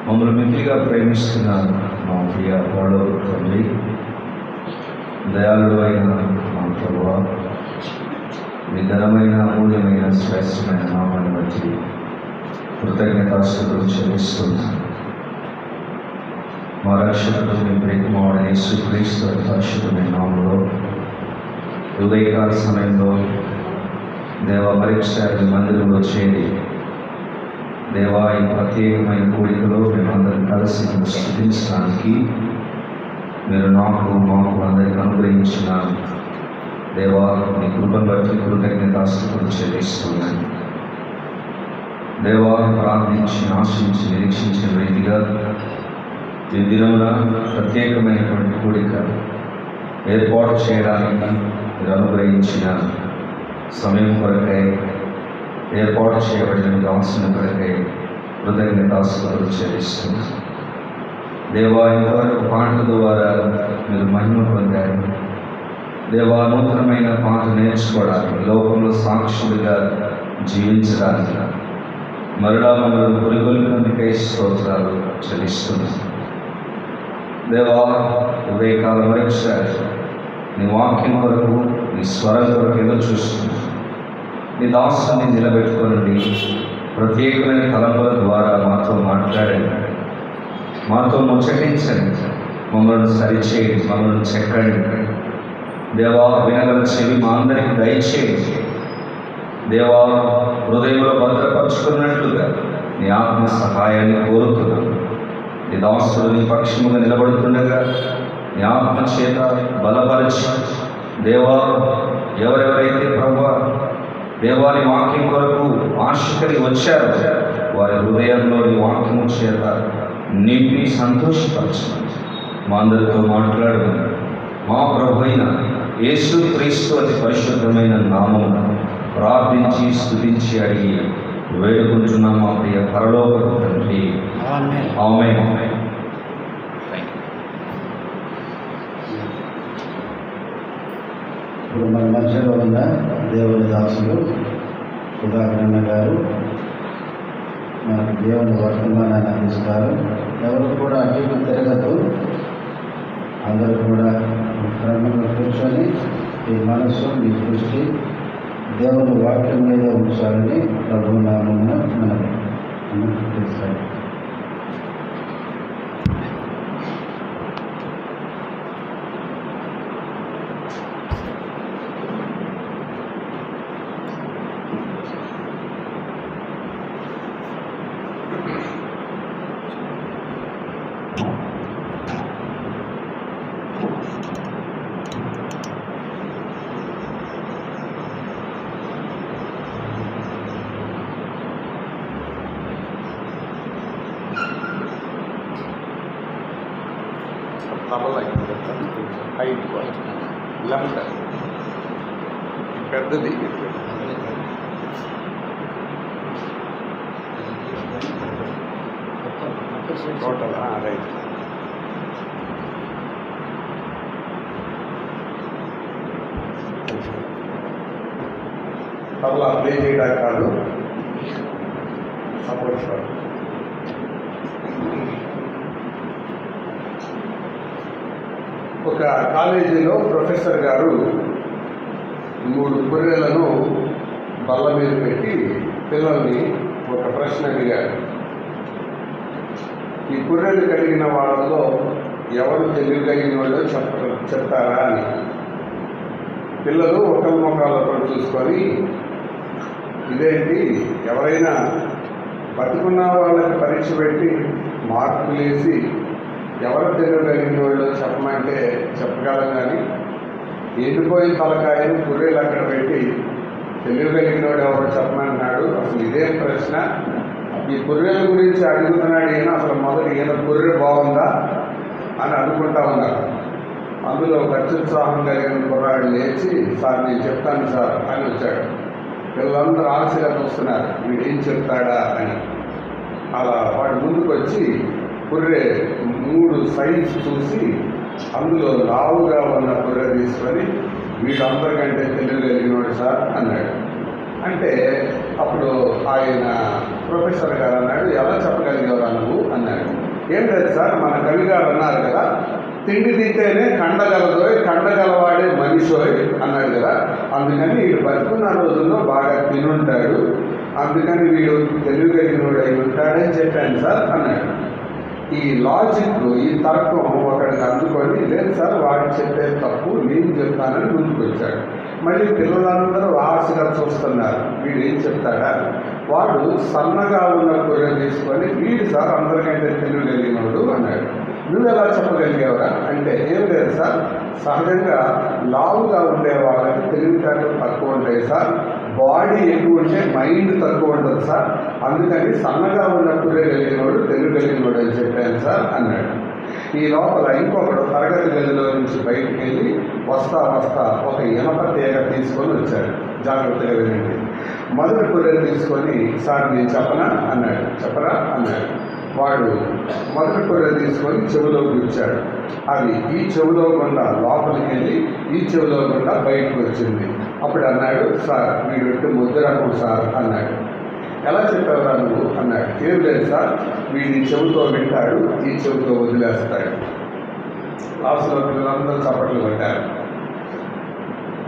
మమ్మల్ని మిక్కిలిగా ప్రేమిస్తున్న మా ప్రియ పరలోక తండ్రి, దయాళుడు అయిన మా ప్రభువా, మీ ఘనమైన అమూల్యమైన శ్రేష్టమైన నామాన్ని బట్టి కృతజ్ఞతాస్తుతులు చెల్లిస్తున్నాను. మా రక్షకుడు మీ ప్రియకుమారుడైన యేసుక్రీస్తు పరిశుద్ధమైన నామములో ఉదయకాల సమయంలో దేవ పరీక్ష మందిరంలో చేరి దేవా ఈ ప్రత్యేకమైన కూడికలో మేమందరం కలిసి స్థుతించడానికి మీరు మాకు అందరికి అనుగ్రహించిన దేవా మీ కృపను బట్టి కృతజ్ఞతాస్తుతులు చెల్లిస్తున్నాను. దేవా ప్రార్థించి ఆశించి నిరీక్షించిన రీతిగా ఈ దినమున ప్రత్యేకమైనటువంటి కూడిక ఏర్పాటు చేయడానికి మీరు అనుగ్రహించిన సమయం కొరకై, ఏర్పాటు చేయబడిన దాసుని కొరకై కృతజ్ఞతాస్తుతులు చెల్లిస్తున్నాను. దేవా ఇంతవరకు పాటల ద్వారా మీరు మహిమ పొందారు. దేవా నూతనమైన పాట నేర్చుకోవడానికి, లోకంలో సాక్షులుగా జీవించడానికి మరలా మమ్మల్ని పురిగొల్పినందుకై స్తోత్రాలు చెల్లిస్తున్నాను. దేవా ఉదయకాల పరీక్ష నీ వాక్యం కొరకు, నీ స్వరం కొరకు ఏదో చూస్తున్నాను. నీ దాసుని నిలబెట్టుకోనండి. ప్రత్యేకమైన తలంపుల ద్వారా మాతో మాట్లాడండి, మాతో ముచ్చటించండి, మమ్మల్ని సరిచేయండి, మమ్మల్ని చెక్కండి. దేవా వినగల చెవి మా అందరికి దయచేయండి. దేవా హృదయంలో భద్రపరుచుకున్నట్లుగా నీ ఆత్మ సహాయాన్ని కోరుతున్నాను. నీ దాసుడు నీ పక్షముగా నిలబడుతుండగా నీ ఆత్మ చేత బలపరిచి దేవా ఎవరెవరైతే ప్రభువా దేవాని వాక్యం కొరకు ఆశకరి వచ్చారో వారి హృదయంలో నీ వాక్యము చేత నింపి సంతోషపరచమని మా అందరితో మాట్లాడమని మా ప్రభు అయిన యేసుక్రీస్తు అతి పరిశుద్ధమైన నామమున ప్రార్థించి స్తుతించి అడిగి వేడుకుంటున్నాం మా ప్రియ పరలోక తండ్రి. ఆమేన్. ఇప్పుడు మన మధ్యలో ఉన్న దేవుని దాసులు సుధాకరణ గారు మనకు దేవుని వర్తమానాన్ని అందిస్తారు. ఎవరు కూడా అటు తిరగదు, అందరూ కూడా క్రమంగా కూర్చొని మీ మనసు, మీ దృష్టి దేవుని వాక్యం మీద ఉంచాలని ప్రభు నామమున మనకు తెలుస్తారు. హైట్ లెఫ్ట్ పెద్దది టోటల్ రైట్. తబలా ప్లే చేయడానికి కాదు, సపోర్ట్ సార్. ఒక కాలేజీలో ప్రొఫెసర్ గారు 3 గొర్రెలను బల్ల మీద పెట్టి పిల్లల్ని ఒక ప్రశ్న అడిగారు. ఈ గొర్రెలు కలిగిన వాళ్ళలో ఎవరు తెలియగలిగిన వాళ్ళు చెప్తారా అని. పిల్లలు ఒకరి ముఖాలతో చూసుకొని, ఇదేంటి ఎవరైనా బతుకున్న వాళ్ళకి పరీక్ష పెట్టి మార్కులు వేసి ఎవరు తెలియగలిగిన వాళ్ళు చెప్పమంటే చెప్పగలం, కానీ ఎండిపోయిన తలకాయలు గొర్రెలు అక్కడ పెట్టి తెలియగలిగిన వాడు ఎవరు చెప్పమంటున్నాడు, అసలు ఇదేం ప్రశ్న, ఈ గొర్రెల గురించి అడుగుతున్నాడు ఈయన, అసలు మొదటి ఈయన గొర్రె బాగుందా అని అనుకుంటా ఉన్నారు. అందులో అత్యుత్సాహం కలిగిన కుర్రాడు లేచి, సార్ నేను చెప్తాను సార్ అని వచ్చాడు. వీళ్ళందరూ ఆశగా చూస్తున్నారు వీడేం చెప్తాడా అని. అలా వాడు ముందుకు వచ్చి గొర్రె 3 సైజు చూసి అందులో లావుగా ఉన్న గొర్రె తీసుకొని వీళ్ళందరికంటే తెలియగలిగినవాడు సార్ అన్నాడు. అంటే అప్పుడు ఆయన ప్రొఫెసర్ గారు అన్నాడు, ఎలా చెప్పగలిగేవారా నువ్వు అన్నాడు. ఏం లేదు సార్, మన కవి గారు అన్నారు కదా, తిండి తింటేనే కండగలదోయ్, కండగలవాడే మనిషోయ్ అన్నాడు కదా. అందుకని వీడు బతుకున్న రోజుల్లో బాగా తినుంటాడు, అందుకని వీడు తెలివిగలిగినోడు అయి ఉంటాడని చెప్పాను సార్ అన్నాడు. ఈ లాజిక్, ఈ తర్కం ఒకడికి అందుకొని, లేదు సార్ వాడు చెప్పేది తప్పు, నేను చెప్తానని ముందుకు వచ్చాడు. మళ్ళీ పిల్లలందరూ ఆశగా చూస్తున్నారు, వీడు ఏం చెప్తాడా. వాడు సన్నగా ఉన్న కూర తీసుకొని, వీడు సార్ అందరికంటే తెలివిగలిగినోడు అన్నాడు. నువ్వు ఎలా చెప్పగలిగావురా అంటే, ఏం లేదు సార్, సహజంగా లావుగా ఉండే వాళ్ళకి తెలివితేటలు తక్కువ ఉంటాయి సార్, బాడీ ఎక్కువ ఉంటే మైండ్ తక్కువ ఉండదు సార్, అందుకని సన్నగా ఉన్నప్పుడే కలిగినోడు తెలివిగలిగినోడు అని చెప్పాను సార్ అన్నాడు. ఈ లోపల ఇంకొకడు తరగతి గదిలో నుంచి బయటికి వెళ్ళి వస్తా ఒక ఇనప తీగ తీసుకొని వచ్చాడు. జాగ్రత్తగా వినండి. మొదటి కూర తీసుకొని, సార్ నేను చెప్పనా అన్నాడు. చెప్పరా అన్నాడు. వాడు మొదటి కూర తీసుకొని చెవిలో కూర్చాడు. అది ఈ చెవిలో గుండా లోపలికి వెళ్ళి ఈ చెవిలో గుండా బయటకు వచ్చింది. అప్పుడు అన్నాడు, సార్ వీడు పెట్టి ముద్రకు సార్ అన్నాడు. ఎలా చెప్పావురా నువ్వు అన్నాడు. ఏం లేదు సార్, వీడి చెవితో వింటాడు, ఈ చెవితో వదిలేస్తాడు. క్లాసులో పిల్లలందరూ చప్పట్లు కొట్టారు.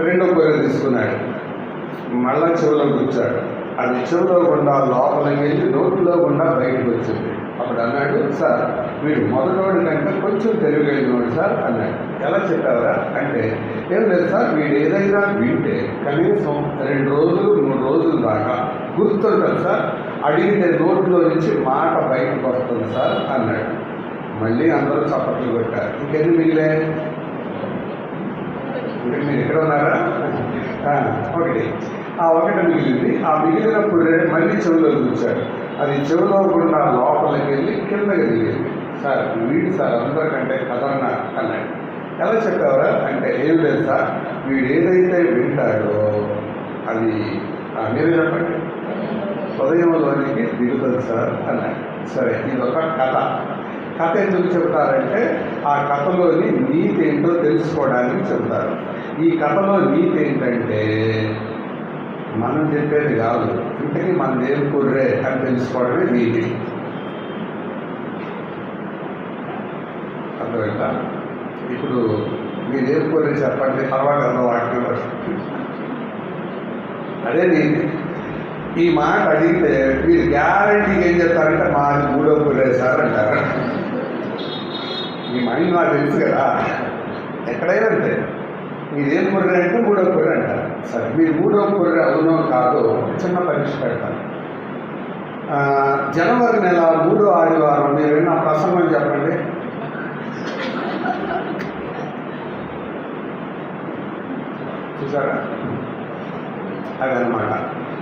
రెండో కూర తీసుకున్నాడు, మళ్ళా చెవిలో కూర్చాడు. అది చెవిలో గుండా లోపలికి వెళ్ళి నోట్లో గుండా బయటకు వచ్చింది. అప్పుడు అన్నాడు, సార్ వీడు మొదటి కంటే కొంచెం తెలివిగలిగినోడు సార్ అన్నాడు. ఎలా చెప్పావరా అంటే, ఏం లేదు సార్, వీడు ఏదైనా వింటే కనీసం 2 రోజులు 3 రోజుల దాకా గుర్తుంటుంది సార్, అడిగితే నోట్లో నుంచి మాట బయటకు వస్తుంది సార్ అన్నాడు. మళ్ళీ అందరూ చప్పట్లు కొట్టారు. ఇంకెన్ని మిగిలే? ఇంకా మీరు ఎక్కడ ఉన్నారా? ఒకటి. ఆ ఒకటి మిగిలింది. ఆ మిగిలినప్పుడు మళ్ళీ చెవిలో కూర్చాడు. అది చెవిలో గుండా లోపలికి వెళ్ళి కిందకి దిగింది. సార్ వీడు సార్ అందరికంటే కదన్నా అన్నాడు. ఎలా చెప్పావరా అంటే, ఏం లేదు సార్, వీడు ఏదైతే వింటాడో అది మీరు చెప్పండి హృదయంలోనికి దిగుతుంది సార్ అన్నాడు. సరే, ఇదొక కథ ఎందుకు చెబుతారంటే, ఆ కథలోని నీతి ఏంటో తెలుసుకోవడానికి చెబుతారు. ఈ కథలో నీతి ఏంటంటే, మనం చెప్పేది కాదు, ఇంతకీ మనది ఏం కుర్రే అని తెలుసుకోవడమే నీతి. అర్థమైందా? ఇప్పుడు మీరేం కుర్రే చెప్పండి, తర్వాత వాటిని అదే నీతి. ఈ మాట అడిగితే మీరు గ్యారంటీకి ఏం చెప్తారంటే, మాది 3వ కుర్రే సార్ అంటారు. మీ మైండ్ నాకు తెలుసు కదా, ఎక్కడైనా అంతే. మీరేం కుర్రే అంటే 3వ కుర్రే అంటారు. సరే, మీరు 3వ కుర్రే అవునో కాదో చిన్న పరీక్ష పెడతాను. జనవరి నెల 3వ ఆదివారం మీరు విన్న ప్రసంగం చెప్పండి. చూసారా? అదనమాట.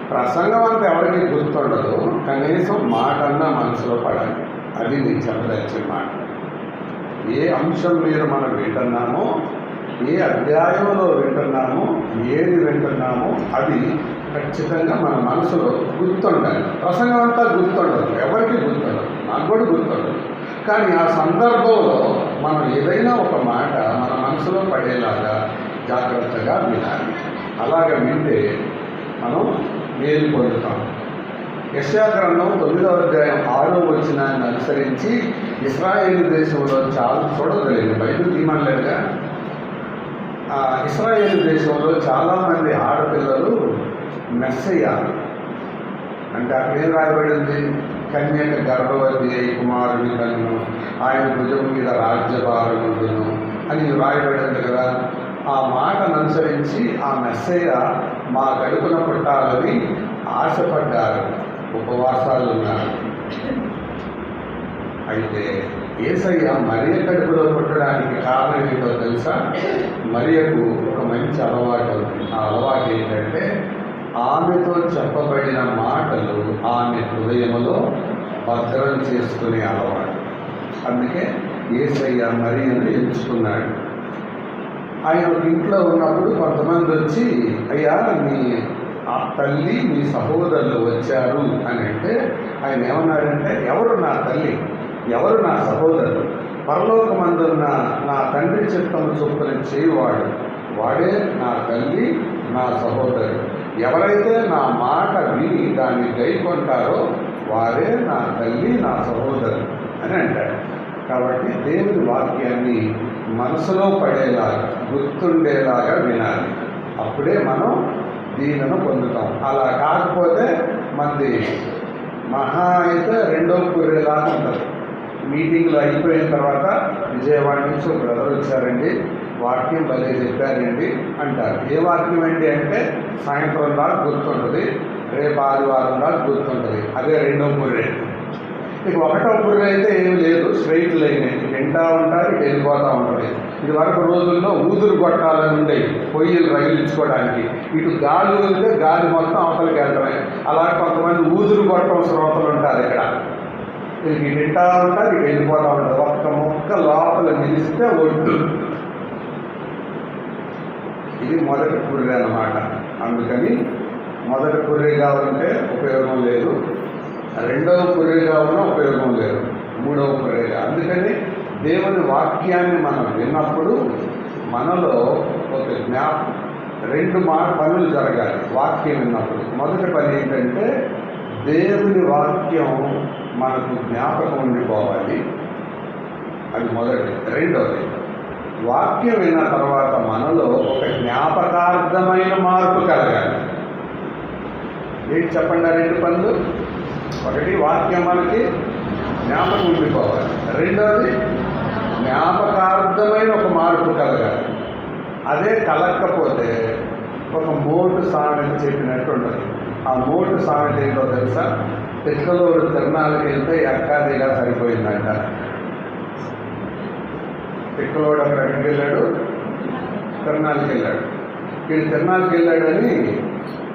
ప్రసంగం అంతా ఎవరికి గుర్తుండదు, కనీసం మాట అన్నా మనసులో పడాలి. అది నేను చెప్పదలిచిన మాట. ఏ అంశం మీరు మనం వింటున్నామో, ఏ అధ్యాయంలో వింటున్నామో, ఏది వింటున్నామో అది ఖచ్చితంగా మన మనసులో గుర్తుండాలి. ప్రసంగం అంతా గుర్తుండదు, ఎవరికి గుర్తుండదు, నాకు కూడా గుర్తుండదు. కానీ ఆ సందర్భంలో మనం ఏదైనా ఒక మాట మన మనసులో పడేలాగా జాగ్రత్తగా వినాలి. అలాగ వింటే మనం మేలు పొందుతాం. యెషయా గ్రంథం 9వ అధ్యాయం 6వ వచనాన్ని అనుసరించి ఇశ్రాయేలు దేశంలో చాలా చూడగలిగింది. బైబిల్ తీయమనలేదుగా. ఇశ్రాయేలు దేశంలో చాలామంది ఆడపిల్లలు మెస్సయ్య అంటే అక్కడ ఏం రాయబడింది, కన్యక గర్భవతి అయి కుమారుని కన్ను, ఆయన భుజం మీద రాజ్యభారముండును అని రాయబడింది కదా. ఆ మాటను అనుసరించి ఆ మెస్సయ్య మా కడుపున పుట్టాలని ఆశపడ్డారు, ఉపవాసాలు ఉన్నారు. అయితే యేసయ్య మరియ కడుపులో పుట్టడానికి కారణం ఏంటో తెలుసా? మరియకు ఒక మంచి అలవాటు ఉంది. ఆ అలవాటు ఏంటంటే, ఆమెతో చెప్పబడిన మాటలు ఆమె హృదయంలో భద్రం చేసుకునే అలవాటు. అందుకే యేసయ్య మరియను ఎంచుకున్నాడు. ఆయన ఒక ఇంట్లో ఉన్నప్పుడు కొంతమంది వచ్చి, అయ్యా మీ ఆ తల్లి మీ సహోదరులు వచ్చారు అని అంటే, ఆయన ఏమన్నాడంటే, ఎవరు నా తల్లి, ఎవరు నా సహోదరులు? పరలోకమందున్న నా తండ్రి చిత్తము చొప్పున చేయవాడు వాడే నా తల్లి, నా సహోదరుడు. ఎవరైతే నా మాట విని దాన్ని గైకొంటారో వారే నా తల్లి, నా సహోదరుడు అని అంటాడు. కాబట్టి దేవుని వాక్యాన్ని మనసులో పడేలాగా గుర్తుండేలాగా వినాలి. అప్పుడే మనం దీవెన పొందుతాం. అలా కాకపోతే మనది మహా అయితే రెండో కూరేలాగా ఉంటుంది. మీటింగ్లు అయిపోయిన తర్వాత విజయవాడ నుంచి ఒక బ్రదర్ వచ్చారండి, వాక్యం భలే చెప్పారండి అంటారు. ఏ వాక్యం అండి అంటే సాయంత్రం దాకా గుర్తుంటుంది, రేపు ఆదివారం దాకా గుర్తుంటుంది. అదే రెండో పుర్రె. ఇక ఒకటో పుర్రె అయితే ఏమి లేదు, స్ట్రైట్ లైన్, వింటా ఉంటారు, వెళ్ళిపోతూ ఉంటుంది. ఇది వరకు రోజుల్లో ఊదురు కొట్టాలని ఉండేవి, పొయ్యిలు రగిలించుకోవడానికి. ఇటు గాలి వదిలితే గాలి మొత్తం అవతలకి వెళ్తాయి. అలా కొంతమంది ఊదురు కొట్టడం శ్రోతలు ఉంటారు ఇక్కడ. ఇది వింటా ఉంటారు, ఇటు వెళ్ళిపోతూ ఉంటుంది. ఒక్క మొక్క లోపల నిలిస్తే ఒడ్డు. ఇది మొదటి పుర్రె అన్నమాట. అందుకని మొదటి పుర్రెగా ఉంటే ఉపయోగం లేదు, రెండవ పుర్రెగా ఉన్న ఉపయోగం లేదు, మూడవ పుర్రెగా. అందుకని దేవుని వాక్యాన్ని మనం విన్నప్పుడు మనలో ఒక రెండు పనులు జరగాలి. వాక్యం విన్నప్పుడు మొదటి పని ఏంటంటే దేవుని వాక్యం మనకు జ్ఞాపకం ఉండిపోవాలి, అది మొదటి. రెండవది, వాక్యం విన్న తర్వాత మనలో ఒక జ్ఞాపకార్థమైన మార్పు కలగాలి. ఏంటి చెప్పండి ఆ రెండు పనులు? ఒకటి, వాక్యం మనకి జ్ఞాపకం ఉండిపోవాలి. రెండవది, జ్ఞాపకార్థమైన ఒక మార్పు కలగాలి. అదే కలగకపోతే ఒక మోటు సామెత చెప్పినట్టు ఉండదు. ఆ మోటు సామెత ఏంటో తెలుసా? తిక్కలోడు తిరణాలకు వెళ్తే ఎక్కాదిగా సరిపోయిందంట. తిక్కలోడు అక్కడ ఎక్కడికి వెళ్ళాడు? తిరణాలకు వెళ్ళాడు. వీడు తిరణాలకు వెళ్ళాడని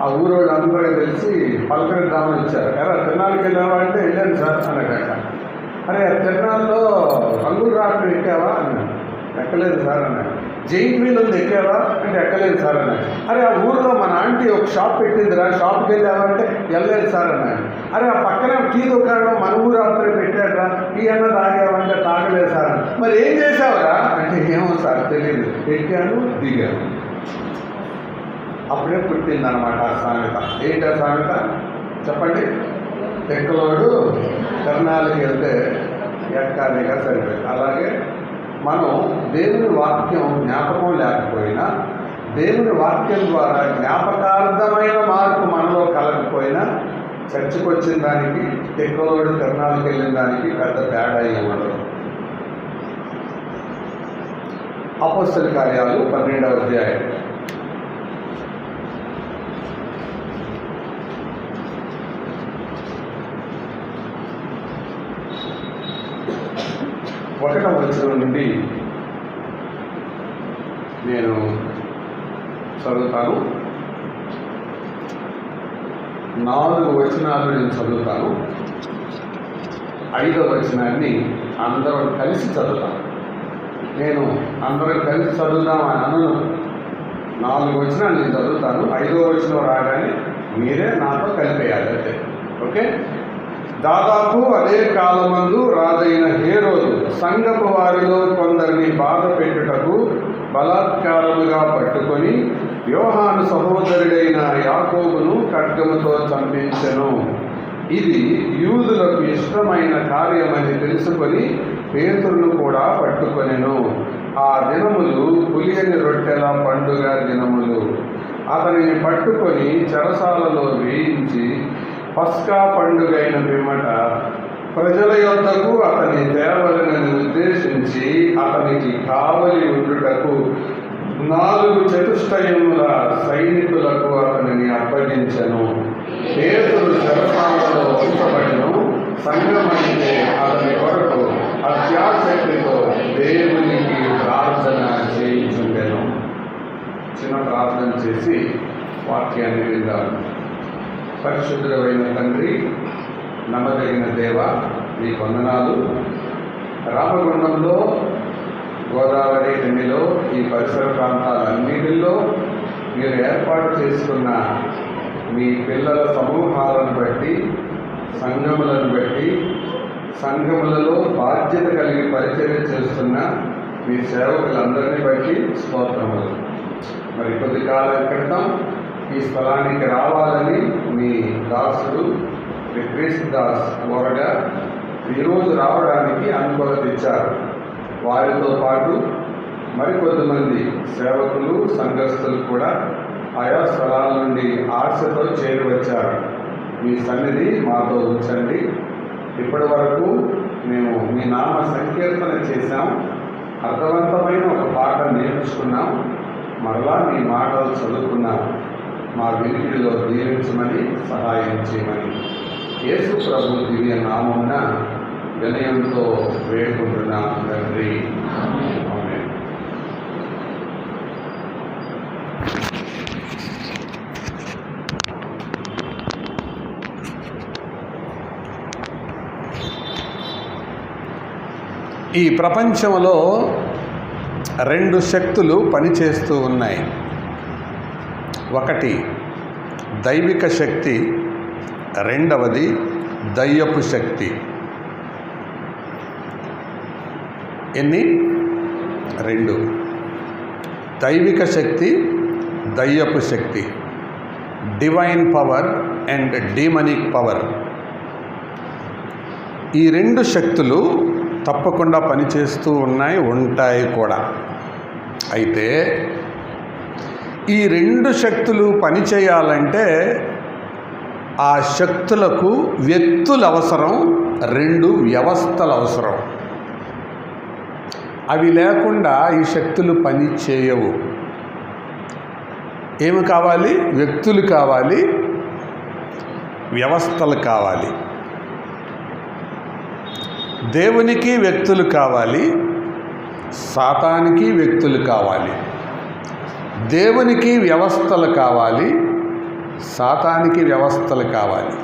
ఆ ఊరోడు అందరూ తెలిసి పలకరిద్దామని వచ్చారు. ఎలా తిరణాలకు వెళ్ళావా అంటే వెళ్ళాను సార్ అన్నాడట. అరే తిరణాల్లో రంగులు రాట్లు ఎక్కావా అన్నాడు. ఎక్కలేదు సార్ అన్నాడు. జైంట్ వీల్ ఉంది ఎక్కావా అంటే ఎక్కలేదు సార్ అన్నాడు. అరే ఆ ఊరిలో మన ఆంటీ ఒక షాప్ పెట్టిందిరా, షాప్కి వెళ్ళావా అంటే వెళ్ళలేదు సార్ అన్నాడు. అరే ఆ పక్కన టీ దుకాణం మన ఊరు అప్పుడే పెట్టాడరా, టీ అన్న తాగావంటే తాగలేదు సార్ అన్న. మరి ఏం చేసావురా అంటే ఏమో సార్ తెలియదు, ఎక్కాను దిగాను. అప్పుడే పుట్టిందనమాట ఆ సామెత. ఏంటి ఆ సామెత చెప్పండి? తెక్కలోడు తిరణాలకి వెళ్తే ఎక్కాదిగా సరిపోయింది. అలాగే మనం దేవుని వాక్యం జ్ఞాపకం లేకపోయినా, దేవుని వాక్యం ద్వారా జ్ఞాపకార్థమైన మార్పు మనలో కలగకపోయినా, చర్చకు వచ్చిన దానికి తెక్కలోడు తిరణాలకు వెళ్ళిన దానికి పెద్ద తేడా ఏమఉండదు. అపోస్తల కార్యాలు 12వ అధ్యాయం 1వ వచనం నుండి నేను చదువుతాను. 4 వచనాలు నేను చదువుతాను. 5వ వచనాన్ని అందరం కలిసి చదువుతాం. నేను అందరం కలిసి చదువుదాం అని అనను. 4 వచనాలు నేను చదువుతాను. 5వ వచనం రాగానే మీరే నాతో కలిపేయాలి అంతే. ఓకే? దాదాపు అదే కాలమందు రాజైన హేరోదు సంఘపు వారిలో కొందరిని బాధ పెట్టుటకు బలాత్కారముగా పట్టుకొని యోహాను సహోదరుడైన యాకోబును ఖడ్గముతో చంపించెను. ఇది యూదులకు ఇష్టమైన కార్యమని తెలుసుకొని పేతురును కూడా పట్టుకొనెను. ఆ దినములు పులియని రొట్టెల పండుగ దినములు. అతనిని పట్టుకొని చెరసాలలో వేయించి పస్కా పండుగైన పిమ్మట ప్రజల యొద్దకు అతని దేవలనని ఉద్దేశించి అతనికి కావలి ఉండుటకు 4 చతుష్టయముల సైనికులకు అతనిని అప్పగించెను. పేతురు చెరసాలలో ఉంచబడెను. సంఘమైతే అతని కొరకు అత్యాసక్తితో దేవునికి ప్రార్థన చేయించుండెను. చిన్న ప్రార్థన చేసి వాక్యాన్ని విందాము. పరిశుద్ధుడైన తండ్రి, నమ్మదగిన దేవ, మీ వందనాలు. రామగుండంలో, గోదావరి ఎన్నిలో, ఈ పరిసర ప్రాంతాలన్నిటిలో మీరు ఏర్పాటు చేసుకున్న మీ పిల్లల సమూహాలను బట్టి, సంఘములను బట్టి, సంఘములలో బాధ్యత కలిగి పరిచర్య చేస్తున్న మీ సేవకులందరినీ బట్టి స్తోత్రములు. మరి కొద్ది కాలం క్రితం ఈ స్థలానికి రావాలని మీ దాసుడు క్రిస్ దాస్ కోరగా ఈరోజు రావడానికి అనుకూలత ఇచ్చారు. వారితో పాటు మరికొద్దిమంది సేవకులు, సంఘస్థులు కూడా ఆయా స్థలాల నుండి ఆశతో చేరి వచ్చారు. మీ సన్నిధి మాతో ఉంచండి. ఇప్పటి వరకు మేము మీ నామ సంకీర్తన చేశాం, అర్థవంతమైన ఒక పాట నేర్చుకున్నాం, మరలా మీ మాటలు చదువుకున్నాం. మా వినికిడిలో దీవించమని, సహాయం చేయమని యేసు ప్రభు దివ్య నామమున వినయంతో వేడుకుంటున్నాం తండ్రి. ఆమేన్. ఈ ప్రపంచంలో రెండు శక్తులు పనిచేస్తూ ఉన్నాయి. ఒకటి దైవిక శక్తి, రెండవది దయ్యపు శక్తి. ఎన్ని? రెండు. దైవిక శక్తి, దయ్యపు శక్తి. Divine power and demonic power. ఈ రెండు శక్తులు తప్పకుండా పనిచేస్తూ ఉంటాయి కూడా. అయితే ఈ రెండు శక్తులు పనిచేయాలంటే ఆ శక్తులకు వ్యక్తులు అవసరం, రెండు వ్యవస్థలు అవసరం. అవి లేకుండా ఈ శక్తులు పని చేయవు. ఏమి కావాలి? వ్యక్తులు కావాలి, వ్యవస్థలు కావాలి. దేవునికి వ్యక్తులు కావాలి, సాతానికి వ్యక్తులు కావాలి. దేవునికి వ్యవస్థలు కావాలి, సాతానికి వ్యవస్థలు కావాలి.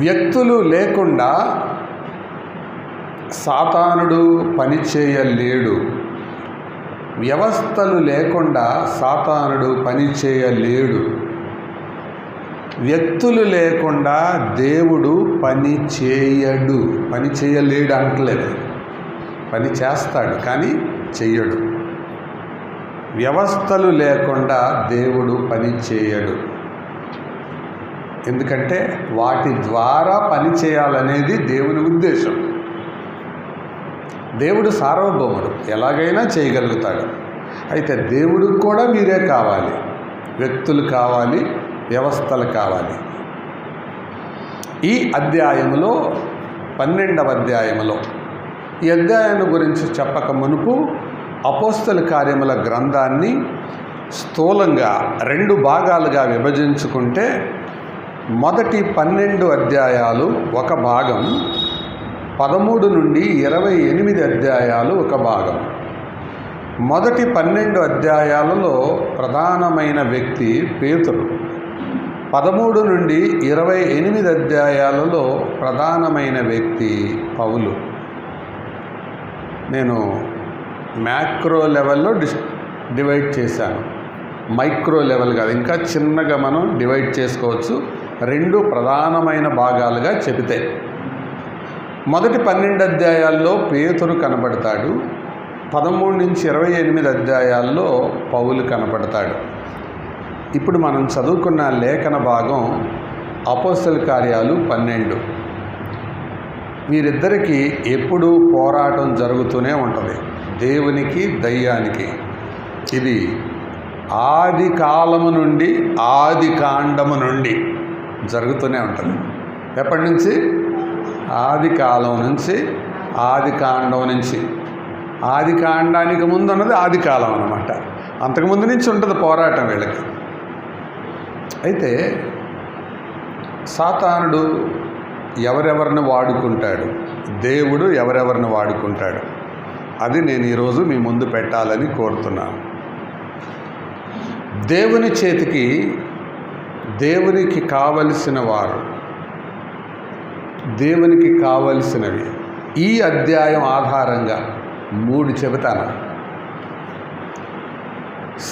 వ్యక్తులు లేకుండా సాతానుడు పనిచేయలేడు. వ్యవస్థలు లేకుండా సాతానుడు పనిచేయలేడు. వ్యక్తులు లేకుండా దేవుడు పని చేయడు. పని చేయలేడు అంటలేదు, పని చేస్తాడు కానీ చెయ్యడు. వ్యవస్థలు లేకుండా దేవుడు పని చేయడు. ఎందుకంటే వాటి ద్వారా పని చేయాలనేది దేవుని ఉద్దేశం. దేవుడు సార్వభౌముడు, ఎలాగైనా చేయగలుగుతాడు. అయితే దేవుడికి కూడా మీరే కావాలి, వ్యక్తులు కావాలి, వ్యవస్థలు కావాలి. ఈ అధ్యాయములో 12వ అధ్యాయములో ఈ అధ్యాయం గురించి చెప్పక మునుపు అపోస్తల కార్యముల గ్రంథాన్ని స్థూలంగా 2 భాగాలుగా విభజించుకుంటే మొదటి 12 అధ్యాయాలు ఒక భాగం, 13 నుండి 28 అధ్యాయాలు ఒక భాగం. మొదటి 12 అధ్యాయాలలో ప్రధానమైన వ్యక్తి పేతురు. 13 నుండి 28 అధ్యాయాలలో ప్రధానమైన వ్యక్తి పౌలు. నేను మ్యాక్రో లెవెల్లో డివైడ్ చేశాను, మైక్రో లెవెల్ కాదు, ఇంకా చిన్నగా మనం డివైడ్ చేసుకోవచ్చు. 2 ప్రధానమైన భాగాలుగా చెబితే మొదటి 12 అధ్యాయాల్లో పేతురు కనబడతాడు, 13 నుంచి 28 అధ్యాయాల్లో పౌలు కనపడతాడు. ఇప్పుడు మనం చదువుకున్న లేఖన భాగం అపోస్తల కార్యాలు 12. వీరిద్దరికీ ఎప్పుడూ పోరాటం జరుగుతూనే ఉంటుంది, దేవునికి దయ్యానికి. ఇది ఆది కాలము నుండి, ఆది కాండము నుండి జరుగుతూనే ఉంటుంది. ఎప్పటి నుంచి? ఆది కాలం నుంచి, ఆది కాండం నుంచి. ఆది కాండానికి ముందు ఉన్నది ఆది కాలం అన్నమాట. అంతకుముందు నుంచి ఉంటుంది పోరాటం వీళ్ళకి. అయితే సాతానుడు ఎవరెవరిని వాడుకుంటాడు, దేవుడు ఎవరెవరిని వాడుకుంటాడు, అది నేను ఈరోజు మీ ముందు పెట్టాలని కోరుతున్నాను. దేవుని చేతికి దేవునికి కావలసిన వారు, దేవునికి కావలసినవి ఈ అధ్యాయం ఆధారంగా 3 చెబుతాను.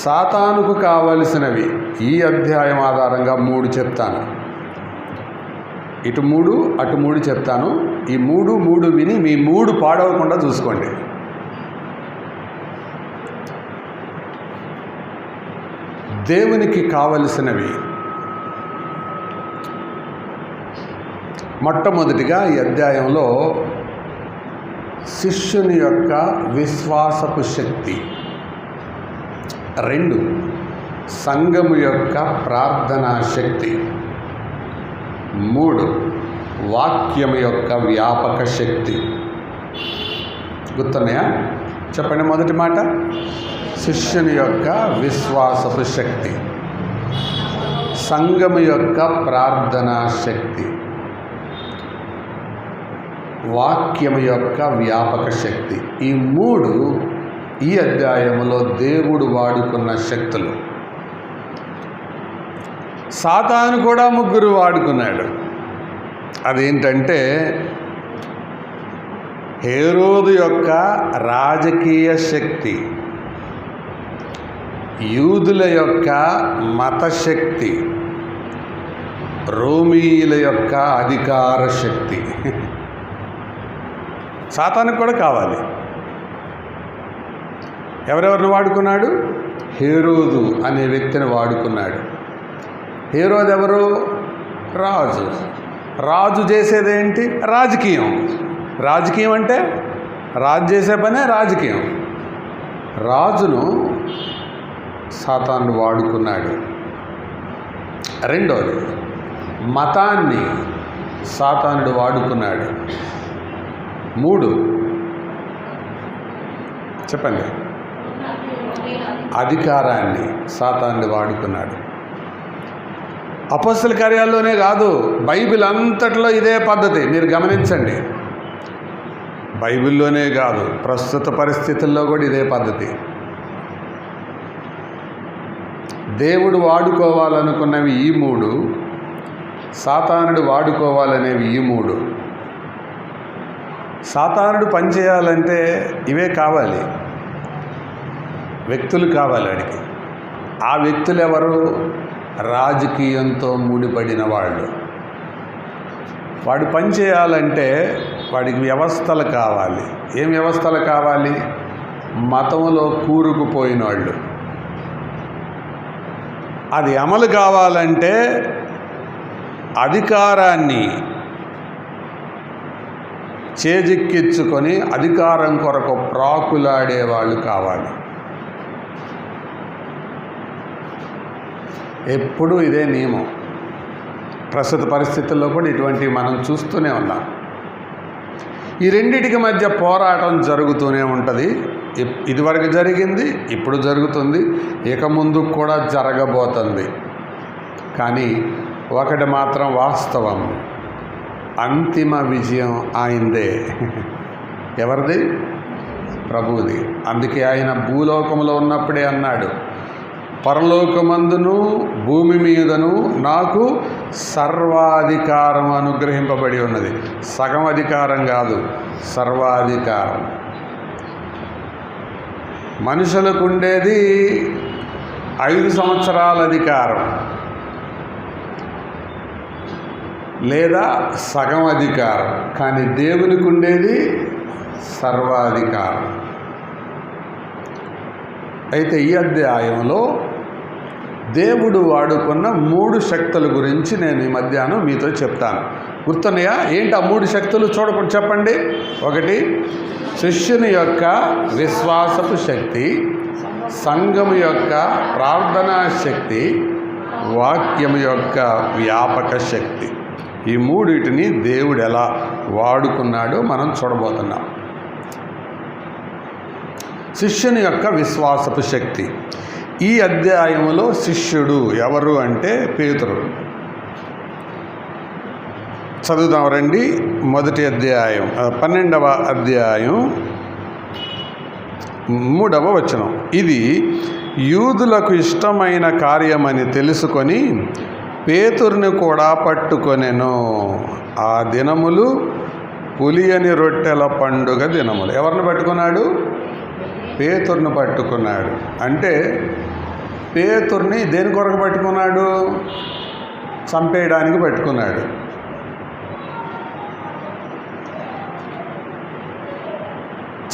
సాతానుకు కావలసినవి ఈ అధ్యాయం ఆధారంగా 3 చెప్తాను. ఇటు 3 అటు 3 చెప్తాను. ఈ 3 విని మీ 3 పాడవకుండా చూసుకోండి. దేవునికి కావలసినవి మొట్టమొదటిగా ఈ అధ్యాయంలో శిష్యుని యొక్క విశ్వాసపు శక్తి, 2 సంఘము యొక్క ప్రార్థనా శక్తి, 3 వాక్యం యొక్క వ్యాపక శక్తి. గుర్తున్నాయా? చెప్పండి. మొదటి మాట శిష్యుని యొక్క విశ్వాసపు శక్తి, సంఘము యొక్క ప్రార్థనా శక్తి, వాక్యము యొక్క వ్యాపక శక్తి. ఈ 3 ఈ అధ్యాయములో దేవుడు వాడుకున్న శక్తులు. సాతాను కూడా 3 వాడుకున్నాడు. అదేంటంటే హేరోదు యొక్క రాజకీయ శక్తి, యూదుల యొక్క మత శక్తి, రోమీయుల యొక్క అధికార శక్తి. సాతానుకు కూడా కావాలి. ఎవరెవరిని వాడుకున్నాడు? హేరోదు అనే వ్యక్తిని వాడుకున్నాడు. హేరోదు ఎవరు? రాజు. రాజు చేసేదేంటి? రాజకీయం. రాజకీయం అంటే రాజు చేసే పనే రాజకీయం. రాజును సాతాను వాడుకున్నాడు. రెండోది మతాన్ని సాతానుడు వాడుకున్నాడు. 3 చెప్పండి, అధికారాన్ని సాతానుడు వాడుకున్నాడు. అపొస్తల కార్యాల్లోనే కాదు, బైబిల్ అంతట్లో ఇదే పద్ధతి. మీరు గమనించండి. బైబిల్లోనే కాదు, ప్రస్తుత పరిస్థితుల్లో కూడా ఇదే పద్ధతి. దేవుడు వాడుకోవాలనుకున్నవి ఈ 3, సాతానుడు వాడుకోవాలనేవి ఈ 3. సాతానుడు పనిచేయాలంటే ఇవే కావాలి, వ్యక్తులు కావాలి వాడికి. ఆ వ్యక్తులు ఎవరు? రాజకీయంతో ముడిపడిన వాళ్ళు. వాడు పనిచేయాలంటే వాడికి వ్యవస్థలు కావాలి. ఏం వ్యవస్థలు కావాలి? మతంలో కూరుకుపోయిన వాళ్ళు. అది అమలు కావాలంటే అధికారాన్ని చేజిక్కించుకొని అధికారం కొరకు ప్రాకులాడే వాళ్ళు కావాలి. ఎప్పుడూ ఇదే నియమం. ప్రస్తుత పరిస్థితుల్లో కూడా ఇటువంటివి మనం చూస్తూనే ఉన్నాం. ఈ రెండిటికి మధ్య పోరాటం జరుగుతూనే ఉంటుంది. ఇదివరకు జరిగింది, ఇప్పుడు జరుగుతుంది, ఇక ముందు కూడా జరగబోతుంది. కానీ ఒకటి మాత్రం వాస్తవం, అంతిమ విజయం ఆయనదే. ఎవరిది? ప్రభువుది. అందుకే ఆయన భూలోకంలో ఉన్నప్పుడే అన్నాడు, పరలోకమందును భూమి మీదను నాకు సర్వాధికారం అనుగ్రహింపబడి ఉన్నది. సగం అధికారం కాదు, సర్వాధికారం. మనుషులకు ఉండేది 5 సంవత్సరాల అధికారం లేదా సగం అధికారం, కానీ దేవునికి ఉండేది సర్వాధికారం. అయితే ఈ అధ్యాయంలో దేవుడు వాడుకున్న 3 శక్తుల గురించి నేను ఈ మధ్యాహ్నం మీతో చెప్తాను. గుర్తున్నాయా? ఏంటి ఆ 3 శక్తులు? చూడకుండా చెప్పండి. 1 శిష్యుని యొక్క విశ్వాసపు శక్తి, సంఘము యొక్క ప్రార్థనా శక్తి, వాక్యము యొక్క వ్యాపక శక్తి. ఈ 3 దేవుడు ఎలా వాడుకున్నాడో మనం చూడబోతున్నాం. శిష్యుని యొక్క విశ్వాసపు శక్తి. ఈ అధ్యాయంలో శిష్యుడు ఎవరు అంటే పేతురు. చదువుదాం రండి. మొదటి అధ్యాయం 12వ అధ్యాయం 3వ వచనం. ఇది యూదులకు ఇష్టమైన కార్యమని తెలుసుకొని పేతురుని కూడా పట్టుకొనెను. ఆ దినములు పులియని రొట్టెల పండుగ దినములు. ఎవరిని పట్టుకున్నాడు? పేతురుని పట్టుకున్నాడు. అంటే పేతురుని దేని కొరకు పట్టుకున్నాడు? చంపేయడానికి పట్టుకున్నాడు.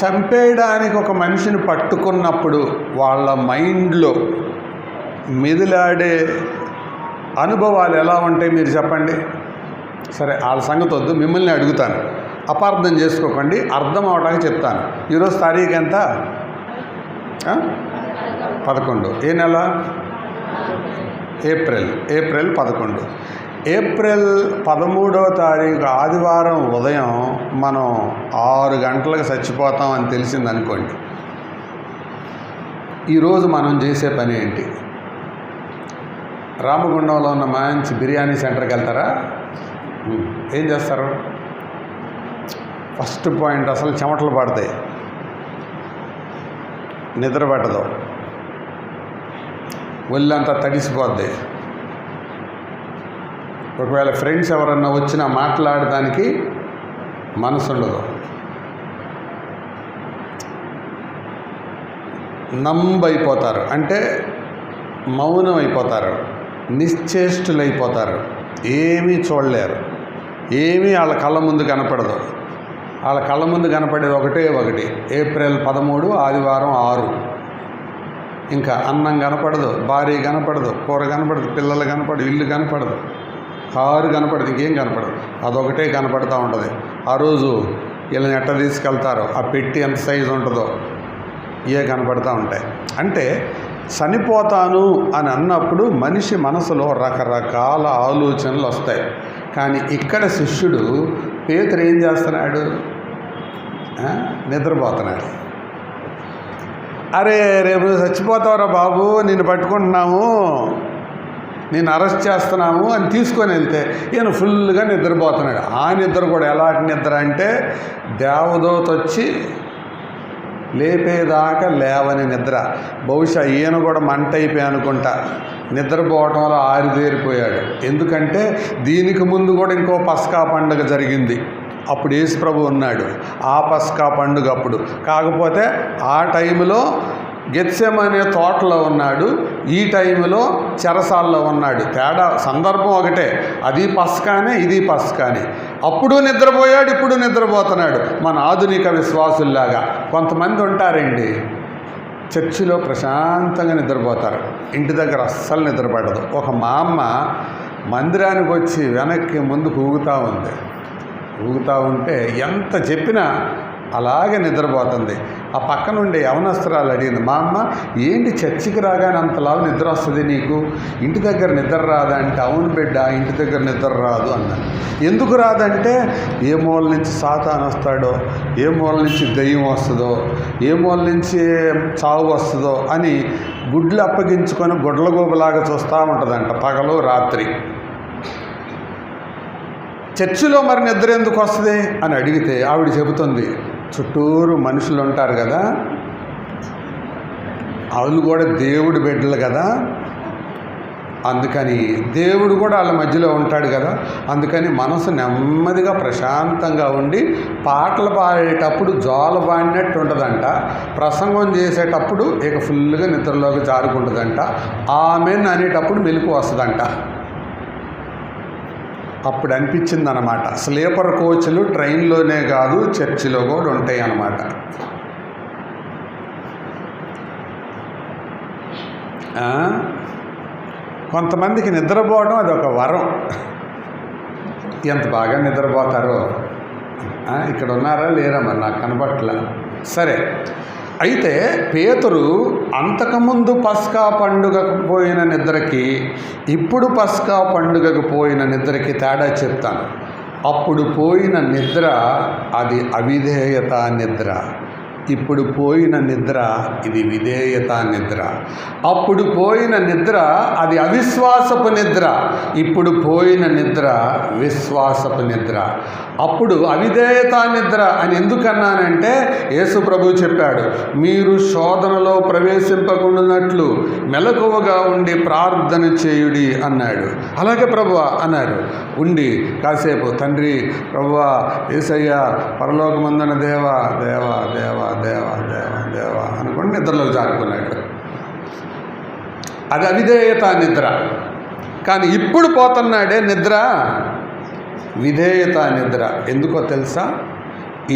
చంపేయడానికి ఒక మనిషిని పట్టుకున్నప్పుడు వాళ్ళ మైండ్లో మెదిలాడే అనుభవాలు ఎలా ఉంటాయి మీరు చెప్పండి. సరే వాళ్ళ సంగతి వద్దు, మిమ్మల్ని అడుగుతాను, అపార్థం చేసుకోకండి, అర్థం అవడానికి చెప్తాను. ఈరోజు తారీఖు ఎంత? 11. ఏ నెల? ఏప్రిల్ 11. ఏప్రిల్ 13వ తారీఖు ఆదివారం ఉదయం మనం 6 గంటలకు చచ్చిపోతాం అని తెలిసిందనుకోండి. ఈరోజు మనం చేసే పని ఏంటి? రామగుండంలో ఉన్న మంచి బిర్యానీ సెంటర్కి వెళ్తారా? ఏం చేస్తారు? ఫస్ట్ పాయింట్, అసలు చెమటలు పడతాయి, నిద్ర పట్టదు, ఒళ్ళంతా తడిసిపోద్ది. ఒకవేళ ఫ్రెండ్స్ ఎవరన్నా వచ్చినా మాట్లాడడానికి మనసు ఉండదు, నంబైపోతారు, అంటే మౌనం అయిపోతారు, నిశ్చేష్టులైపోతారు, ఏమీ చూడలేరు, ఏమీ వాళ్ళ కళ్ళ ముందు కనపడదు. వాళ్ళ కళ్ళ ముందు కనపడేది ఒకటి, ఏప్రిల్ 13 ఆదివారం 6. ఇంకా అన్నం కనపడదు, భార్య కనపడదు, కూర కనపడదు, పిల్లలు కనపడదు, ఇల్లు కనపడదు, కారు కనపడదు, ఇంకేం కనపడదు. అదొకటే కనపడుతూ ఉంటుంది. ఆ రోజు వీళ్ళని ఎట్ట తీసుకెళ్తారో, ఆ పెట్టి ఎంత సైజు ఉంటుందో ఇవే కనపడుతూ ఉంటాయి. అంటే చనిపోతాను అని అన్నప్పుడు మనిషి మనసులో రకరకాల ఆలోచనలు వస్తాయి. కానీ ఇక్కడ శిష్యుడు పేతురు ఏం చేస్తున్నాడు? నిద్రపోతున్నాడు. అరే రేపు చచ్చిపోతావురా బాబు, నిన్ను పట్టుకుంటున్నాము, నేను అరెస్ట్ చేస్తున్నాము అని తీసుకొని వెళ్తే ఈయన ఫుల్గా నిద్రపోతున్నాడు. ఆ నిద్ర కూడా ఎలాంటి నిద్ర అంటే దేవదూత వచ్చి లేపేదాకా లేవని నిద్ర. బహుశా ఈయన కూడా మంట అయిపోయి అనుకుంటా, నిద్రపోవటంలో ఆరిదేరిపోయాడు. ఎందుకంటే దీనికి ముందు కూడా ఇంకో పస్కా పండుగ జరిగింది, అప్పుడు యేసు ప్రభు ఉన్నాడు. ఆ పస్కా పండుగ అప్పుడు, కాకపోతే ఆ టైంలో గెత్సెమనే తోటలో ఉన్నాడు, ఈ టైంలో చెరసాల్లో ఉన్నాడు. తేడా సందర్భం ఒకటే, అది పస్కానే ఇది పస్కానే. అప్పుడు నిద్రపోయాడు, ఇప్పుడు నిద్రపోతున్నాడు. మన ఆధునిక విశ్వాసుల్లాగా కొంతమంది ఉంటారండి, చర్చిలో ప్రశాంతంగా నిద్రపోతారు, ఇంటి దగ్గర అస్సలు నిద్రపడదు. ఒక మా అమ్మ మందిరానికి వచ్చి వెనక్కి ముందుకు ఊగుతూ ఉంటే ఎంత చెప్పినా అలాగే నిద్రపోతుంది. ఆ పక్క నుండి యవనస్తురాలు అడిగింది, మా అమ్మ ఏంటి చర్చికి రాగానే అంతలాగా నిద్ర వస్తుంది నీకు, ఇంటి దగ్గర నిద్ర రాదా అంటే, అవును బిడ్డ ఇంటి దగ్గర నిద్ర రాదు అన్నాను. ఎందుకు రాదంటే ఏ మూల నుంచి సాతాను వస్తాడో, ఏ మూల నుంచి దెయ్యం వస్తుందో, ఏ మూల నుంచి చావు వస్తుందో అని గుడ్లు అప్పగించుకొని గుడ్లగూబలాగా చూస్తూ ఉంటుందంట పగలు రాత్రి. చర్చిలో మరి నిద్ర ఎందుకు వస్తుంది అని అడిగితే ఆవిడ చెబుతుంది, చుట్టూరు మనుషులు ఉంటారు కదా, వాళ్ళు కూడా దేవుడి బిడ్డలు కదా, అందుకని దేవుడు కూడా వాళ్ళ మధ్యలో ఉంటాడు కదా, అందుకని మనసు నెమ్మదిగా ప్రశాంతంగా ఉండి పాటలు పాడేటప్పుడు జోల పాడినట్టు ఉంటుందంట, ప్రసంగం చేసేటప్పుడు ఇక ఫుల్గా నిద్రలోకి జారుకుంటుందంట, ఆమెన్ అనేటప్పుడు మెలకు వస్తుందంట. అప్పుడు అనిపించింది అన్నమాట, స్లీపర్ కోచ్లు ట్రైన్లోనే కాదు చర్చిలో కూడా ఉంటాయి అన్నమాట. కొంతమందికి నిద్రపోవడం అది ఒక వరం. ఎంత బాగా నిద్రపోతారో. ఇక్కడ ఉన్నారా లేరా మరి నాకు కనబట్ల. సరే, అయితే పేతురు అంతకుముందు పస్కా పండుగకు పోయిన నిద్రకి ఇప్పుడు పస్కా పండుగకు పోయిన నిద్రకి తేడా చెప్తాను. అప్పుడు పోయిన నిద్ర అది అవిధేయత నిద్ర, ఇప్పుడు పోయిన నిద్ర ఇది విధేయత నిద్ర. అప్పుడు పోయిన నిద్ర అది అవిశ్వాసపు నిద్ర, ఇప్పుడు పోయిన నిద్ర విశ్వాసపు నిద్ర. అప్పుడు అవిధేయత నిద్ర అని ఎందుకన్నానంటే యేసు ప్రభు చెప్పాడు, మీరు శోధనలో ప్రవేశింపకుండానట్లు మెలకువగా ఉండి ప్రార్థన చేయుడి అన్నాడు. అలాగే ప్రభువా అన్నారు. ఉండి కాసేపు తండ్రి ప్రభువా యేసయ్య పరలోకమందున దేవా దేవా దేవా దేవా దేవా దేవా అనుకోండి నిద్రలోకి జారుకున్నాడు. అది అవిధేయత నిద్ర. కానీ ఇప్పుడు పోతున్నాడే నిద్ర విధేయత నిద్ర. ఎందుకో తెలుసా?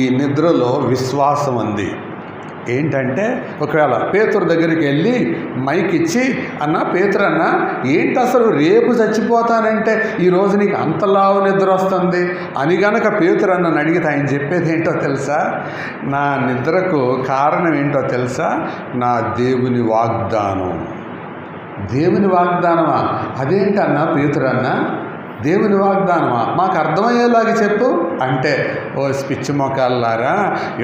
ఈ నిద్రలో విశ్వాసం ఉంది. ఏంటంటే ఒకవేళ పేతురు దగ్గరికి వెళ్ళి మైక్ ఇచ్చి, అన్న పేతురు అన్న ఏంటి అసలు రేపు చచ్చిపోతానంటే ఈరోజు నీకు అంతలావు నిద్ర వస్తుంది అని గనక పేతురు అన్నని అడిగితే ఆయన చెప్పేది ఏంటో తెలుసా? నా నిద్రకు కారణం ఏంటో తెలుసా? నా దేవుని వాగ్దానం. దేవుని వాగ్దానమా? అదేంటన్నా పేతురు అన్న, దేవుని వాగ్దానమా? మాకు అర్థమయ్యేలాగా చెప్పు అంటే, ఓ పిచ్చి మొకాలారా,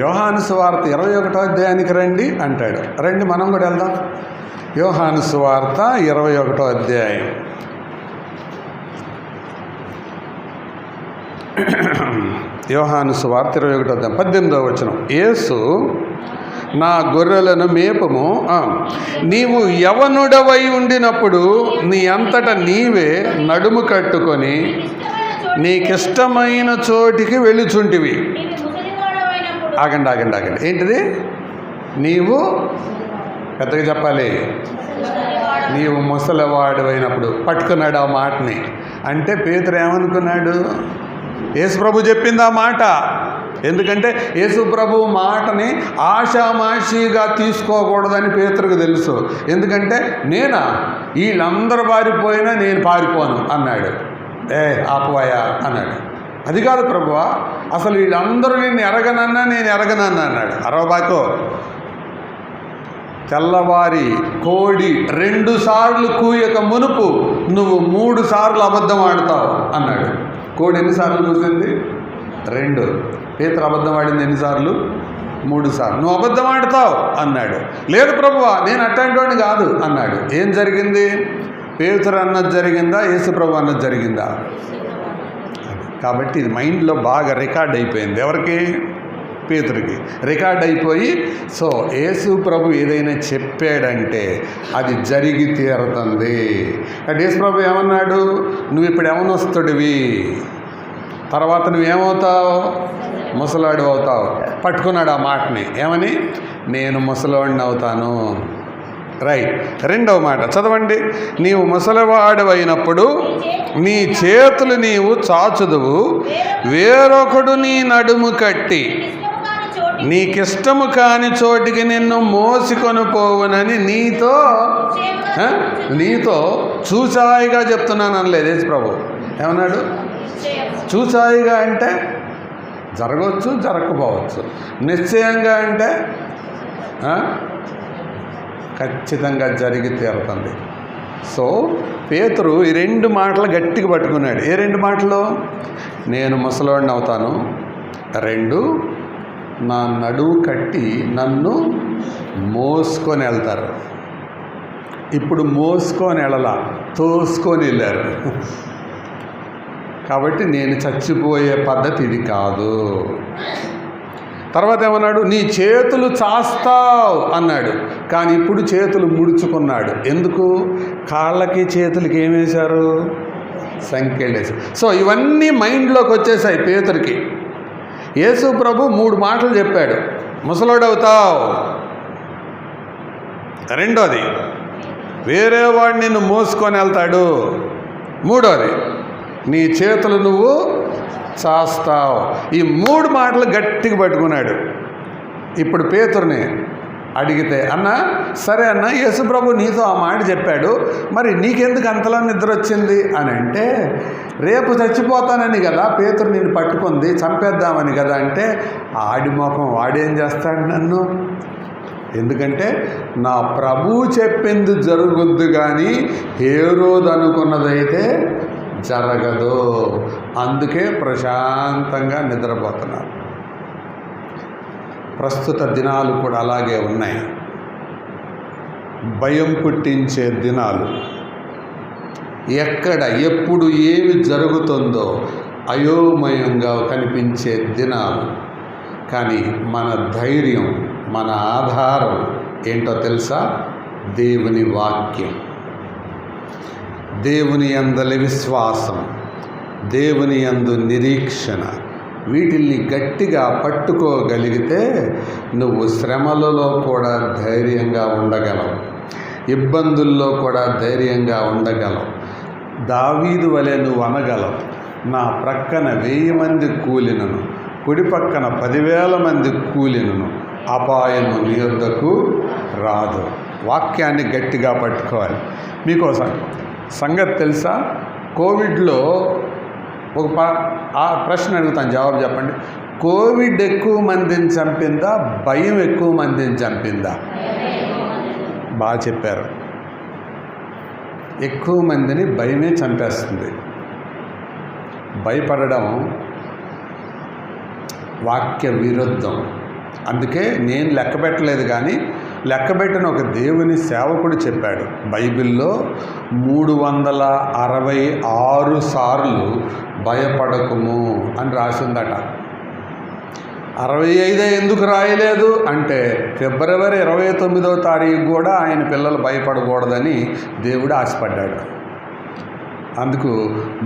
యోహాను సువార్త 21వ అధ్యాయానికి రండి అంటాడు. రండి మనం కూడా వెళ్దాం. యోహాను సువార్త 21వ అధ్యాయం. యోహాను సువార్త 21వ అధ్యాయం 18వ వచనం. యేసు, నా గొర్రెలను మేపము, నీవు యవనుడవై ఉండినప్పుడు నీ అంతటా నీవే నడుము కట్టుకొని నీకిష్టమైన చోటికి వెళ్ళుచుంటివి. ఆగండి ఆగండి ఆగండి. ఏంటిది? నీవు పెద్దగా చెప్పాలి. నీవు ముసలివాడు పట్టుకున్నాడు ఆ మాటని. అంటే పేతురు ఏమనుకున్నాడు? యేసు ప్రభు చెప్పింది ఆ మాట. ఎందుకంటే యేసు ప్రభు మాటని ఆషామాషిగా తీసుకోకూడదని పేతురుకు తెలుసు. ఎందుకంటే నేనా, వీళ్ళందరూ పారిపోయినా నేను పారిపోను అన్నాడు. ఆపోయా అన్నాడు. అది కాదు ప్రభువా, అసలు వీళ్ళందరూ నిన్ను ఎరగనన్నా నేను ఎరగనన్నా అన్నాడు. అరవబాకో. తెల్లవారి కోడి 2 సార్లు కూయక మునుపు నువ్వు 3 సార్లు అబద్ధం ఆడతావు అన్నాడు. కోడి ఎన్నిసార్లు కూసింది? 2. పేతురు అబద్ధం ఆడింది ఎన్నిసార్లు? 3 సార్లు. నువ్వు అబద్ధం ఆడతావు అన్నాడు. లేదు ప్రభువా, నేను అట్లాంటి కాదు అన్నాడు. ఏం జరిగింది? పేతురు అన్నది జరిగిందా, యేసు ప్రభు అన్నది జరిగిందా? కాబట్టి ఇది మైండ్లో బాగా రికార్డ్ అయిపోయింది. ఎవరికి? పేతురికి రికార్డ్ అయిపోయి, సో యేసు ప్రభు ఏదైనా చెప్పాడంటే అది జరిగి తీరుతుంది. అంటే యేసు ప్రభు ఏమన్నాడు? నువ్వు ఇప్పుడు యవనస్తుడివి, తర్వాత నువ్వేమవుతావు? ముసలాడు అవుతావు. పట్టుకున్నాడు ఆ మాటని. ఏమని? నేను ముసలాడిని అవుతాను. రైట్. 2వ మాట చదవండి. నీవు ముసలివాడు అయినప్పుడు నీ చేతులు నీవు చాచుదువు, వేరొకడు నీ నడుము కట్టి నీకిష్టము కాని చోటికి నిన్ను మోసుకొని పోవునని నీతో చూసాయిగా చెప్తున్నాను అనలేదు యేసు ప్రభు. ఏమన్నాడు? చూసాయిగా అంటే జరగవచ్చు, జరగకపోవచ్చు. నిశ్చయంగా అంటే ఖచ్చితంగా జరిగి తీరుతుంది. సో పేతురు ఈ 2 మాటలు గట్టిగా పట్టుకున్నాడు. ఏ 2 మాటలు? నేను ముసలోడిని అవుతాను, 2 నా నడువు కట్టి నన్ను మోసుకొని వెళ్తారు. ఇప్పుడు మోసుకొని వెళ్ళాల, తోసుకొని వెళ్ళారు. కాబట్టి నేను చచ్చిపోయే పద్ధతి ఇది కాదు. తర్వాత ఏమన్నాడు? నీ చేతులు చాస్తావు అన్నాడు. కానీ ఇప్పుడు చేతులు ముడుచుకున్నాడు. ఎందుకు? కాళ్ళకి చేతులకి ఏం వేశారు? సంఖ్యలు వేశారు. సో ఇవన్నీ మైండ్లోకి వచ్చేసాయి పేతురికి. యేసు ప్రభు 3 మాటలు చెప్పాడు. ముసలోడవుతావు, 2వది వేరే వాడు నిన్ను మోసుకొని వెళ్తాడు, 3వది నీ చేతులు నువ్వు చాస్తావు. ఈ 3 మాటలు గట్టిగా పట్టుకున్నాడు. ఇప్పుడు పేతురుని అడిగితే, అన్న సరే అన్న, యేసు ప్రభు నీతో ఆ మాట చెప్పాడు, మరి నీకెందుకు అంతలా నిద్ర వచ్చింది అని అంటే, రేపు చచ్చిపోతానని కదా పేతురు నిన్ను పట్టుకుంది, చంపేద్దామని కదా అంటే, ఆడి మొఖం వాడేం చేస్తాడు నన్ను? ఎందుకంటే నా ప్రభు చెప్పింది జరుగుద్దు కానీ హేరోదు అనుకున్నదైతే జరగదు. అందుకే ప్రశాంతంగా నిద్రపోతున్నారు. ప్రస్తుత దినాలు కూడా అలాగే ఉన్నాయి. భయం పుట్టించే దినాలు. ఎక్కడ ఎప్పుడు ఏమి జరుగుతుందో అయోమయంగా కనిపించే దినాలు. కానీ మన ధైర్యం, మన ఆధారం ఏంటో తెలుసా? దేవుని వాక్యం, దేవుని యందలి విశ్వాసం, దేవుని యందు నిరీక్షణ. వీటిల్ని గట్టిగా పట్టుకోగలిగితే నువ్వు శ్రమలలో కూడా ధైర్యంగా ఉండగలవు, ఇబ్బందుల్లో కూడా ధైర్యంగా ఉండగలవు. దావీదు వలె నువ్వు అనగలవు, నా ప్రక్కన 1000 మంది కూలినను, కుడి పక్కన 10,000 మంది కూలినను, అపాయము నీ యొద్దకు రాదు. వాక్యాన్ని గట్టిగా పట్టుకోవాలి. మీకు సంగతి తెలుసా? కోవిడ్లో ఆ ప్రశ్న అడుగుతాను, జవాబు చెప్పండి. కోవిడ్ ఎక్కువ మందిని చంపిందా, భయం ఎక్కువ మందిని చంపిందా? బాగా చెప్పారు. ఎక్కువ మందిని భయమే చంపేస్తుంది. భయపడడం వాక్య విరుద్ధం. అందుకే నేను లెక్క పెట్టలేదు, కానీ లెక్కబెట్టిన ఒక దేవుని సేవకుడు చెప్పాడు, బైబిల్లో 366 సార్లు భయపడకుము అని రాసిందట. 65 ఎందుకు రాయలేదు అంటే ఫిబ్రవరి 29వ తారీఖు కూడా ఆయన పిల్లలు భయపడకూడదని దేవుడు ఆశపడ్డాడు. అందుకు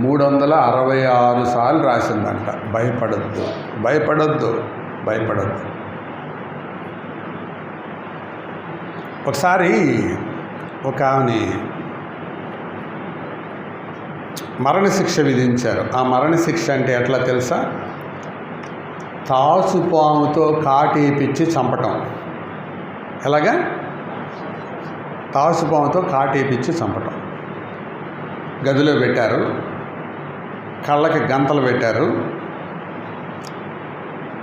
366 సార్లు రాసిందంట, భయపడొద్దు, భయపడొద్దు, భయపడొద్దు. ఒకసారి ఒక ఆమెని మరణశిక్ష విధించారు. ఆ మరణశిక్ష అంటే ఎట్లా తెలుసా? తాసుపాముతో కాటేపిచ్చి చంపటం. ఎలాగా? తాసుపాముతో కాటేపిచ్చి చంపటం. గదిలో పెట్టారు, కళ్ళకి గంతలు పెట్టారు,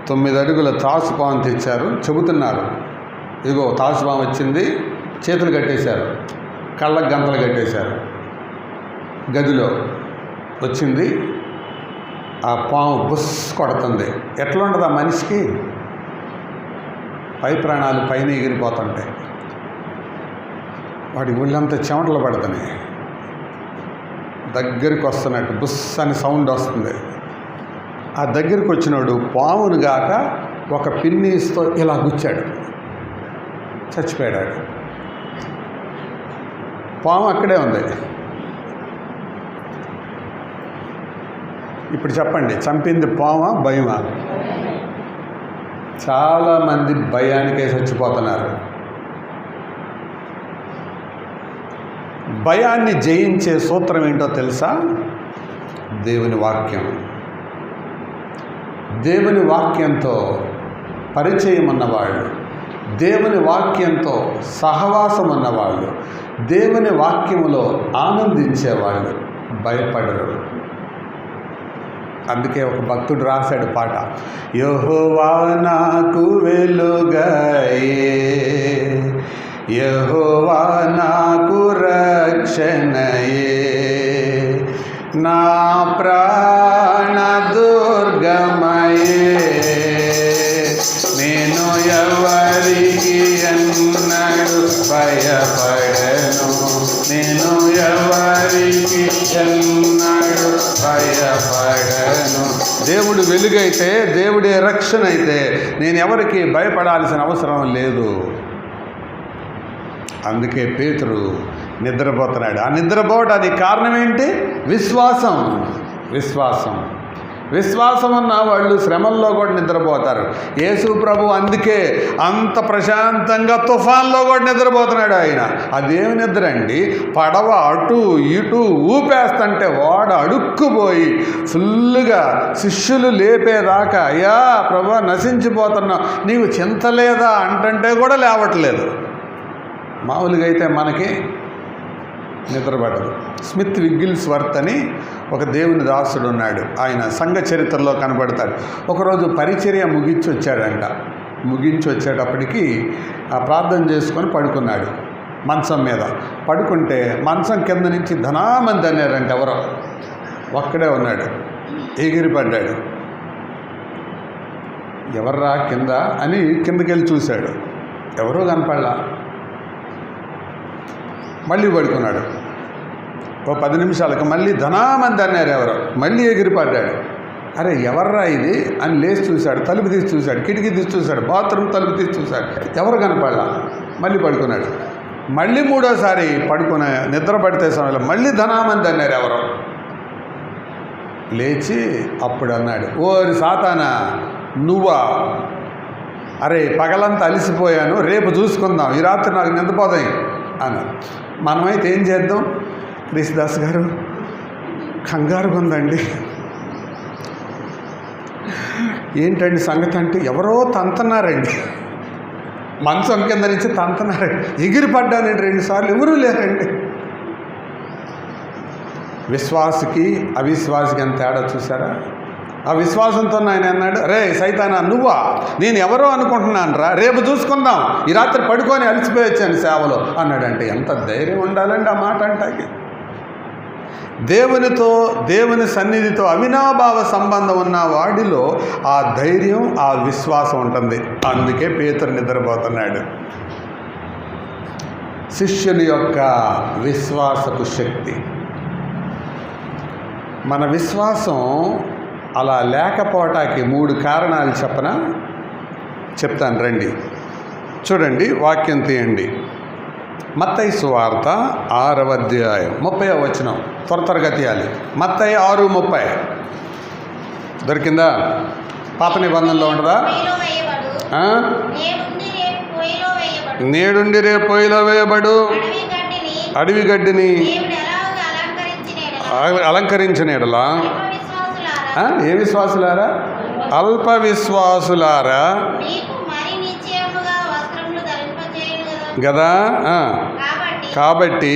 9 అడుగుల తాసుపాము తెచ్చారు, చెబుతున్నారు, ఇదిగో తాసుపాము వచ్చింది, చేతులు కట్టేశారు, కళ్ళకి గంతలు కట్టేశారు. గదిలో వచ్చింది, ఆ పాము బుస్ కొడుతుంది. ఎట్లా ఉంటుంది ఆ మనిషికి? పై ప్రాణాలు పైన ఎగిరిపోతుంటాయి, వాడి ఒళ్ళంతా చెమటలు పడుతున్నాయి, దగ్గరికి వస్తున్నట్టు బుస్ అని సౌండ్ వస్తుంది. ఆ దగ్గరికి వచ్చినోడు పామును గాక ఒక పిన్నీస్తో ఇలా గుచ్చాడు, చచ్చిపోయాడు. పాము అక్కడే ఉంది. ఇప్పుడు చెప్పండి, చంపింది పామా భయమా? చాలామంది భయానికే చచ్చిపోతున్నారు. భయాన్ని జయించే సూత్రం ఏంటో తెలుసా? దేవుని వాక్యం. దేవుని వాక్యంతో పరిచయం ఉన్నవాళ్ళు, దేవుని వాక్యంతో సహవాసం ఉన్నవాళ్ళు, దేవుని వాక్యములో ఆనందించేవాళ్ళు భయపడరు. అందుకే ఒక భక్తుడు రాశాడు పాట, యెహోవా నాకు వెలుగయే, యెహోవా నాకు రక్షణయే, నా ప్రాణ దుర్గమయే, నేను ఎవరికి ఎన్నడు భయపడను, నేను ఎవరికి ఎన్నడు భయపడను. దేవుడు వెలుగైతే, దేవుడే రక్షణ అయితే నేను ఎవరికి భయపడాల్సిన అవసరం లేదు. అందుకే పేతురు నిద్రపోతున్నాడు. ఆ నిద్రపోవడానికి కారణం ఏంటి? విశ్వాసం. విశ్వాసం విశ్వాసం ఉన్న వాళ్ళు శ్రమల్లో కూడా నిద్రపోతారు. యేసు ప్రభు అందుకే అంత ప్రశాంతంగా తుఫాన్లో కూడా నిద్రపోతున్నాడు ఆయన. అదేమి నిద్ర అండి? పడవ అటు ఇటు ఊపేస్తుంటే వాడు అడుక్కుపోయి ఫుల్గా శిష్యులు లేపేదాకా, అయ్యా ప్రభు నశించిపోతున్నావు, నీకు చింత లేదా అంటుంటే కూడా లేవట్లేదు. మామూలుగా అయితే మనకి నిద్ర పడదు. స్మిత్ విగ్గిల్స్వర్త్ అని ఒక దేవుని దాసుడు ఉన్నాడు. ఆయన సంఘ చరిత్రలో కనబడతాడు. ఒకరోజు పరిచర్య ముగించి వచ్చాడంట. ముగించి వచ్చేటప్పటికి ఆ ప్రార్థన చేసుకొని పడుకున్నాడు మంచం మీద. పడుకుంటే మంచం కింద నుంచి ధనామంది అన్నారంట. ఎవరో ఒక్కడే ఉన్నాడు, ఎగిరిపడ్డాడు. ఎవర్రా కింద అని కిందకెళ్ళి చూశాడు, ఎవరో కనపడలా. మళ్ళీ పడుకున్నాడు. ఓ 10 నిమిషాలకు మళ్ళీ ధనామంది అన్నారు ఎవరో. మళ్ళీ ఎగిరిపడ్డాడు. అరే ఎవర్రా ఇది అని లేచి చూశాడు, తలుపు తీసి చూశాడు, కిటికీ తీసి చూశాడు, బాత్రూమ్ తలుపు తీసి చూశాడు, ఎవరు కనపడలా. మళ్ళీ పడుకున్నాడు. మళ్ళీ 3వసారి పడుకునే నిద్ర పడితే సమయంలో మళ్ళీ ధనామంది అన్నారు ఎవరో. లేచి అప్పుడు అన్నాడు, ఓరి సాతానా నువ్వా? అరే పగలంతా అలిసిపోయాను, రేపు చూసుకుందాం, ఈ రాత్రి నాకు నిద్రపోతాయి అన్నారు. మనమైతే ఏం చేద్దాం? క్రిస్దాస్ గారు కంగారుగా ఉందండి, ఏంటండి సంగతి అంటే ఎవరో తంతన్నారండి. మంచం కింద నుంచి తంతనాడు, ఎగిరి పడ్డానండి 2 సార్లు, ఎవరూ లేరండి. విశ్వాసికి అవిశ్వాసికి ఎంత తేడా చూసారా? ఆ విశ్వాసంతో ఆయన అన్నాడు, రే సైతానా నువ్వా, నేను ఎవరో అనుకుంటున్నాను రా, రేపు చూసుకుందాం, ఈ రాత్రి పడుకొని అలసిపోయి వచ్చాను సేవలో అన్నాడంటే ఎంత ధైర్యం ఉండాలండి ఆ మాట అంటాకి. దేవునితో, దేవుని సన్నిధితో అవినాభావ సంబంధం ఉన్న వాడిలో ఆ ధైర్యం, ఆ విశ్వాసం ఉంటుంది. అందుకే పేతురు నిద్రపోతున్నాడు. శిష్యుని యొక్క విశ్వాసపు శక్తి. మన విశ్వాసం అలా లేకపోవటానికి 3 కారణాలు చెప్తాను రండి. చూడండి, వాక్యం తీయండి. మత్తయి సువార్త 6వ అధ్యాయం 30వ వచనం. త్వరగా తీయాలి. మత్తయి 6:30 దొరికిందా? పాత నిబంధనలో ఉండదా? నేడుండి రేపు పొయ్యిలో వేయబడు అడవి గడ్డిని అలంకరించినలా. ఏ విశ్వాసులారా? అల్ప విశ్వాసులారా కదా. కాబట్టి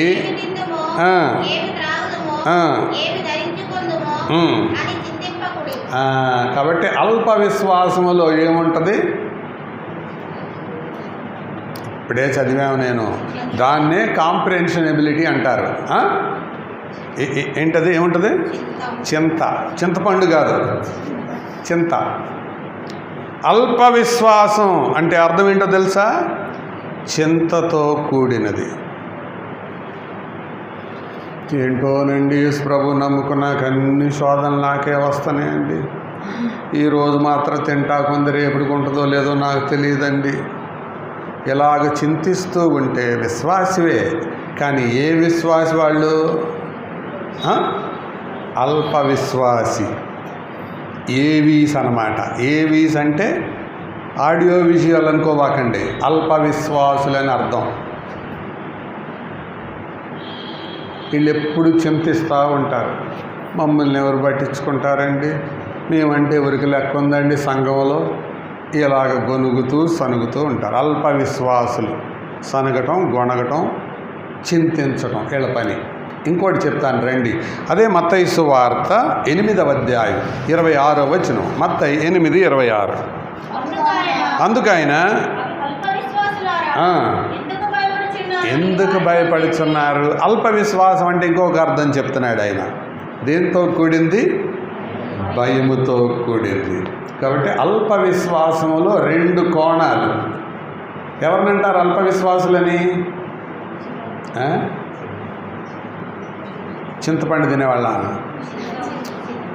కాబట్టి అల్ప విశ్వాసములో ఏముంటుంది? ఇప్పుడే చదివాము నేను. దాన్నే కాంప్రిహెన్షన్ ఎబిలిటీ అంటారు. ఏంటది? ఏముంటుంది? చింతపండు కాదు, చింత. అల్ప విశ్వాసం అంటే అర్థం ఏంటో తెలుసా? చింతతో కూడినది. ఏంటోనండి, ప్రభు నమ్ముకున్నాక అన్ని శోధనలు నాకే వస్తున్నాయండి. ఈరోజు మాత్రం తింటాకుంది, రేపటికి ఉంటుందో లేదో నాకు తెలియదండి. ఇలాగ చింతిస్తూ ఉంటే విశ్వాసివే, కానీ ఏ విశ్వాసి వాళ్ళు? అల్ప విశ్వాసి. ఏవీస్ అన్నమాట. ఏవీస్ అంటే ఆడియో విజువల్ అనుకోవాకండి, అల్ప విశ్వాసులని అర్థం. వీళ్ళు ఎప్పుడు చింతిస్తూ ఉంటారు. మమ్మల్ని ఎవరు పట్టించుకుంటారండి, మేమంటే ఎవరికి లెక్క ఉందండి సంఘంలో, ఇలాగ గొనుగుతూ సనుగుతూ ఉంటారు. అల్ప విశ్వాసులు. సనగటం, గొనగటం, చింతించటం వీళ్ళ పని. ఇంకోటి చెప్తాను రండి. అదే మత్తయి సువార్త 8వ అధ్యాయం 26వ వచనం. మత్తయి 8:26. అందుకైన ఎందుకు భయపడుచున్నారు? అల్ప విశ్వాసం అంటే ఇంకొక అర్థం చెప్తున్నాడు ఆయన. దేంతో కూడింది? భయముతో కూడింది. కాబట్టి అల్ప విశ్వాసములో 2 కోణాలు. ఎవరినంటారు అల్ప విశ్వాసులని? చింతపండు తినేవాళ్ళ,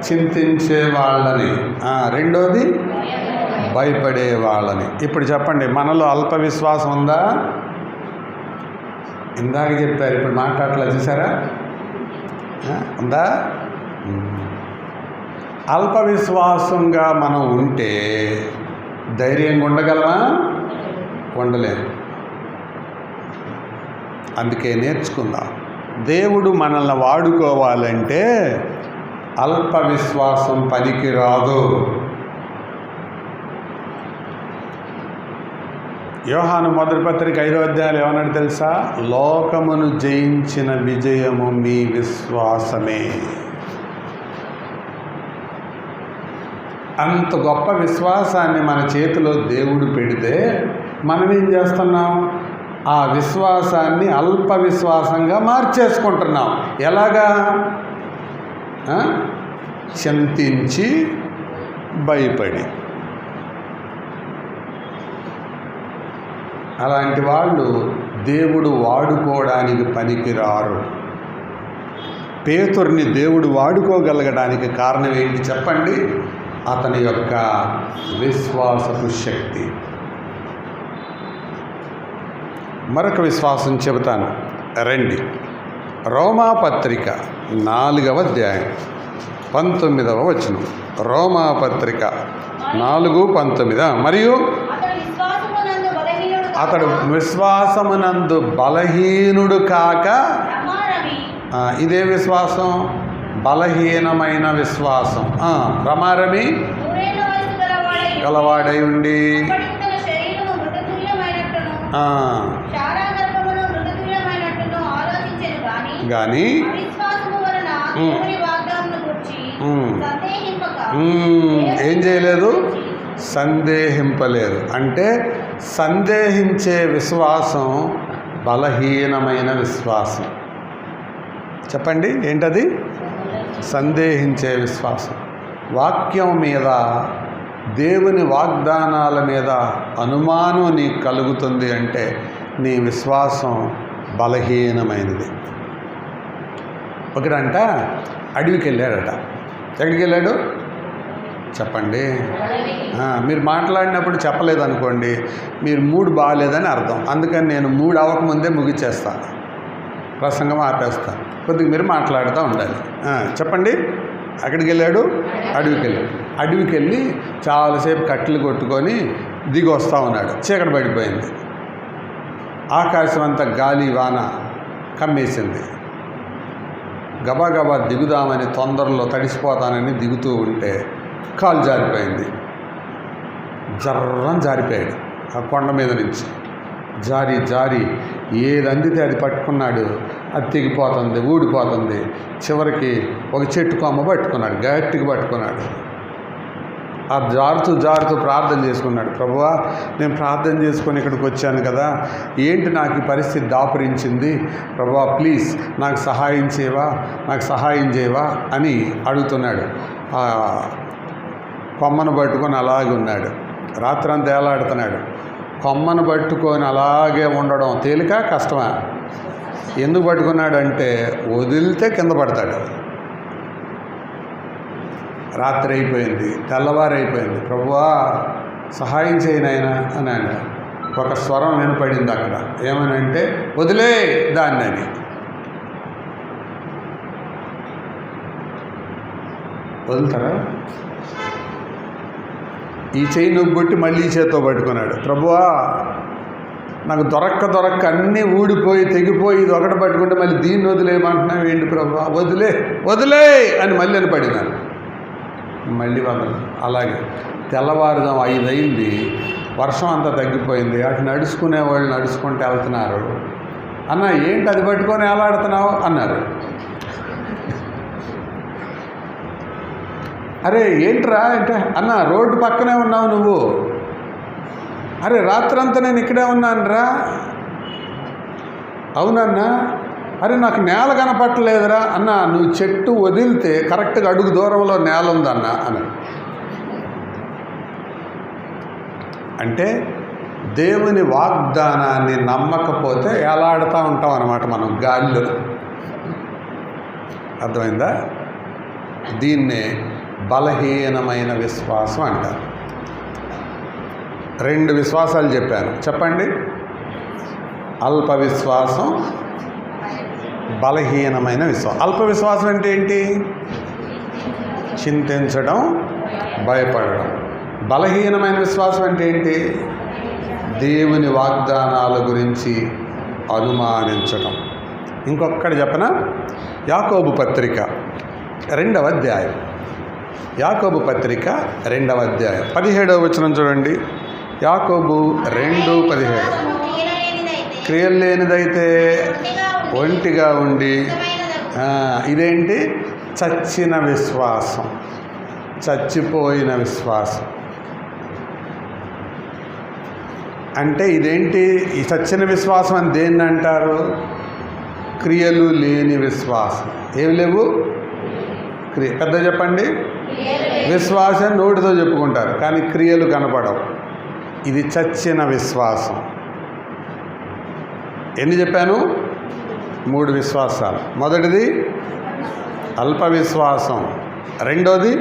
చింతించే వాళ్ళని. రెండోది భయపడే వాళ్ళని. ఇప్పుడు చెప్పండి, మనలో అల్ప విశ్వాసం ఉందా? ఇందాక చెప్పారు, ఇప్పుడు మాట్లాడలే, చూసారా? ఉందా? అల్ప విశ్వాసంగా మనం ఉంటే ధైర్యంగా ఉండగలమా? ఉండలేము. అందుకే నేర్చుకుందాం. దేవుడు మనల్ని వాడుకోవాలంటే అల్ప విశ్వాసం పనికిరాదు. యోహాను మొదటి పత్రిక 5వ అధ్యాయం ఏమన్నాడు తెలుసా? లోకమును జయించిన విజయము మీ విశ్వాసమే. అంత గొప్ప విశ్వాసాన్ని మన చేతిలో దేవుడు పెడితే మనం ఏం చేస్తున్నాం? ఆ విశ్వాసాన్ని అల్ప విశ్వాసంగా మార్చేసుకుంటున్నాం. ఎలాగా? చింతించి భయపడి. అలాంటి వాళ్ళు దేవుడు వాడుకోవడానికి పనికిరారు. పేతుర్ని దేవుడు వాడుకోగలగడానికి కారణం ఏంటి చెప్పండి? అతని యొక్క విశ్వాసపు శక్తి. మరొక విశ్వాసం చెబుతాను రండి. రోమాపత్రిక 4వ అధ్యాయం 19వ వచనం. రోమాపత్రిక 4:19. మరియు అతడు విశ్వాసమునందు బలహీనుడు కాక. ఇదే విశ్వాసం, బలహీనమైన విశ్వాసం. రమారమి గలవాడై ఉండి శారా గర్భములో మృగతుల్యమైనట్టును ఆలోచించెను గాని అవిశ్వాసము వలన దేవుని వాగ్దానమును గూర్చి సందేహింపక ఏం చేయలేదు, సందేహింపలేదు. అంటే సందేహించే విశ్వాసం బలహీనమైన విశ్వాసం. చెప్పండి ఏంటది? సందేహించే విశ్వాసం. వాక్యం మీద, దేవుని వాగ్దానాల మీద అనుమానం నీకు కలుగుతుంది అంటే నీ విశ్వాసం బలహీనమైనది. ఒకడంట అడవికి వెళ్ళాడట. ఎక్కడికి వెళ్ళాడు చెప్పండి? మీరు మాట్లాడినప్పుడు చెప్పలేదనుకోండి, మీరు మూడు బాగాలేదని అర్థం. అందుకని నేను మూడు అవ్వకముందే ముగిచ్చేస్తాను, ప్రసంగం ఆపేస్తాను. కొద్దిగా మీరు మాట్లాడుతూ ఉండాలి. చెప్పండి. అక్కడికి వెళ్ళాడు, అడవికి వెళ్ళాడు. అడవికి వెళ్ళి చాలాసేపు కట్టెలు కొట్టుకొని దిగి వస్తూ ఉన్నాడు. చీకటి పడిపోయింది. ఆకాశం అంతా గాలి వాన కమ్మేసింది. గబా దిగుదామని తొందరలో తడిసిపోతానని దిగుతూ ఉంటే కాలు జారిపోయింది. జర్రం జారిపోయాడు ఆ కొండ మీద నుంచి. జారి ఏది అందితే అది పట్టుకున్నాడు. అది తెగిపోతుంది, ఊడిపోతుంది. చివరికి ఒక చెట్టు కొమ్మ పట్టుకున్నాడు, గట్టిగా పట్టుకున్నాడు. ఆ జారుతూ ప్రార్థన చేసుకున్నాడు. ప్రభువా, నేను ప్రార్థన చేసుకొని ఇక్కడికి వచ్చాను కదా, ఏంటి నాకు ఈ పరిస్థితి దాపురించింది? ప్రభువా ప్లీజ్ నాకు సహాయం చేయవా అని అడుగుతున్నాడు. ఆ కొమ్మను పట్టుకొని అలాగే ఉన్నాడు. రాత్రంతా ఏలాడుతున్నాడు. కొమ్మను పట్టుకొని అలాగే ఉండడం తేలిక కష్టమా? ఎందుకు పట్టుకున్నాడంటే వదిలితే కింద పడతాడు. రాత్రి అయిపోయింది, తెల్లవారైపోయింది. ప్రభువా సహాయం చేయను ఆయన అని అంట. ఒక స్వరం వినపడింది అక్కడ. ఏమనంటే వదిలే దాన్ని అని. వదులుతారా? ఈ చెయ్యి నొబ్బొట్టి మళ్ళీ ఈ చేత్తో పట్టుకున్నాడు. ప్రభువా నాకు దొరక్క అన్నీ ఊడిపోయి తెగిపోయి ఇది ఒకటి పట్టుకుంటే మళ్ళీ దీన్ని వదిలేయమంటున్నావు ఏంటి ప్రభువా? వదిలే అని మళ్ళీ అని పడినాను. మళ్ళీ అలాగే తెల్లవారుదాం 5 అయింది. వర్షం అంతా తగ్గిపోయింది. అటు నడుచుకునే వాళ్ళు నడుచుకుంటూ వెళ్తున్నారు. అన్న ఏంటి అది పట్టుకొని ఎలాడుతున్నావు అన్నారు. అరే ఏంట్రా అంటే, అన్న రోడ్డు పక్కనే ఉన్నావు నువ్వు. అరే రాత్రంతా నేను ఇక్కడే ఉన్నానురా. అవునన్నా. అరే నాకు నేల కనపట్టలేదురా. అన్న నువ్వు చెట్టు వదిలితే కరెక్ట్గా అడుగు దూరంలో నేల ఉందన్న అని. అంటే దేవుని వాగ్దానాన్ని నమ్మకపోతే ఎలాడుతూ ఉంటాం అన్నమాట మనం గాలిలో. అర్థమైందా? దీన్నే బలహీనమైన విశ్వాసం అంటారు. 2 విశ్వాసాలు చెప్పాను. చెప్పండి. అల్ప విశ్వాసం, బలహీనమైన విశ్వాసం. అల్ప విశ్వాసం అంటే ఏంటి? చింతించడం, భయపడడం. బలహీనమైన విశ్వాసం అంటే ఏంటి? దేవుని వాగ్దానాల గురించి అనుమానించడం. ఇంకొకటి చెప్పనా? యాకోబు పత్రిక 2వ అధ్యాయం. యాకోబు పత్రిక 2వ అధ్యాయం 17వ వచనం చూడండి. యాకోబు 2:17. క్రియలు లేనిదైతే ఒంటిగా ఉండి. ఇదేంటి? చచ్చిన విశ్వాసం, చచ్చిపోయిన విశ్వాసం. అంటే ఇదేంటి? ఈ చచ్చిన విశ్వాసం అని దేన్ని అంటారు? క్రియలు లేని విశ్వాసం. ఏమి లేవు? పెద్ద చెప్పండి. విశ్వాసం నోటితో చెప్పుకుంటారు కానీ క్రియలు కనపడవు. ఇది చచ్చిన విశ్వాసం. ఎన్ని చెప్పాను? 3 విశ్వాసాలు. మొదటిది అల్ప విశ్వాసం, రెండోది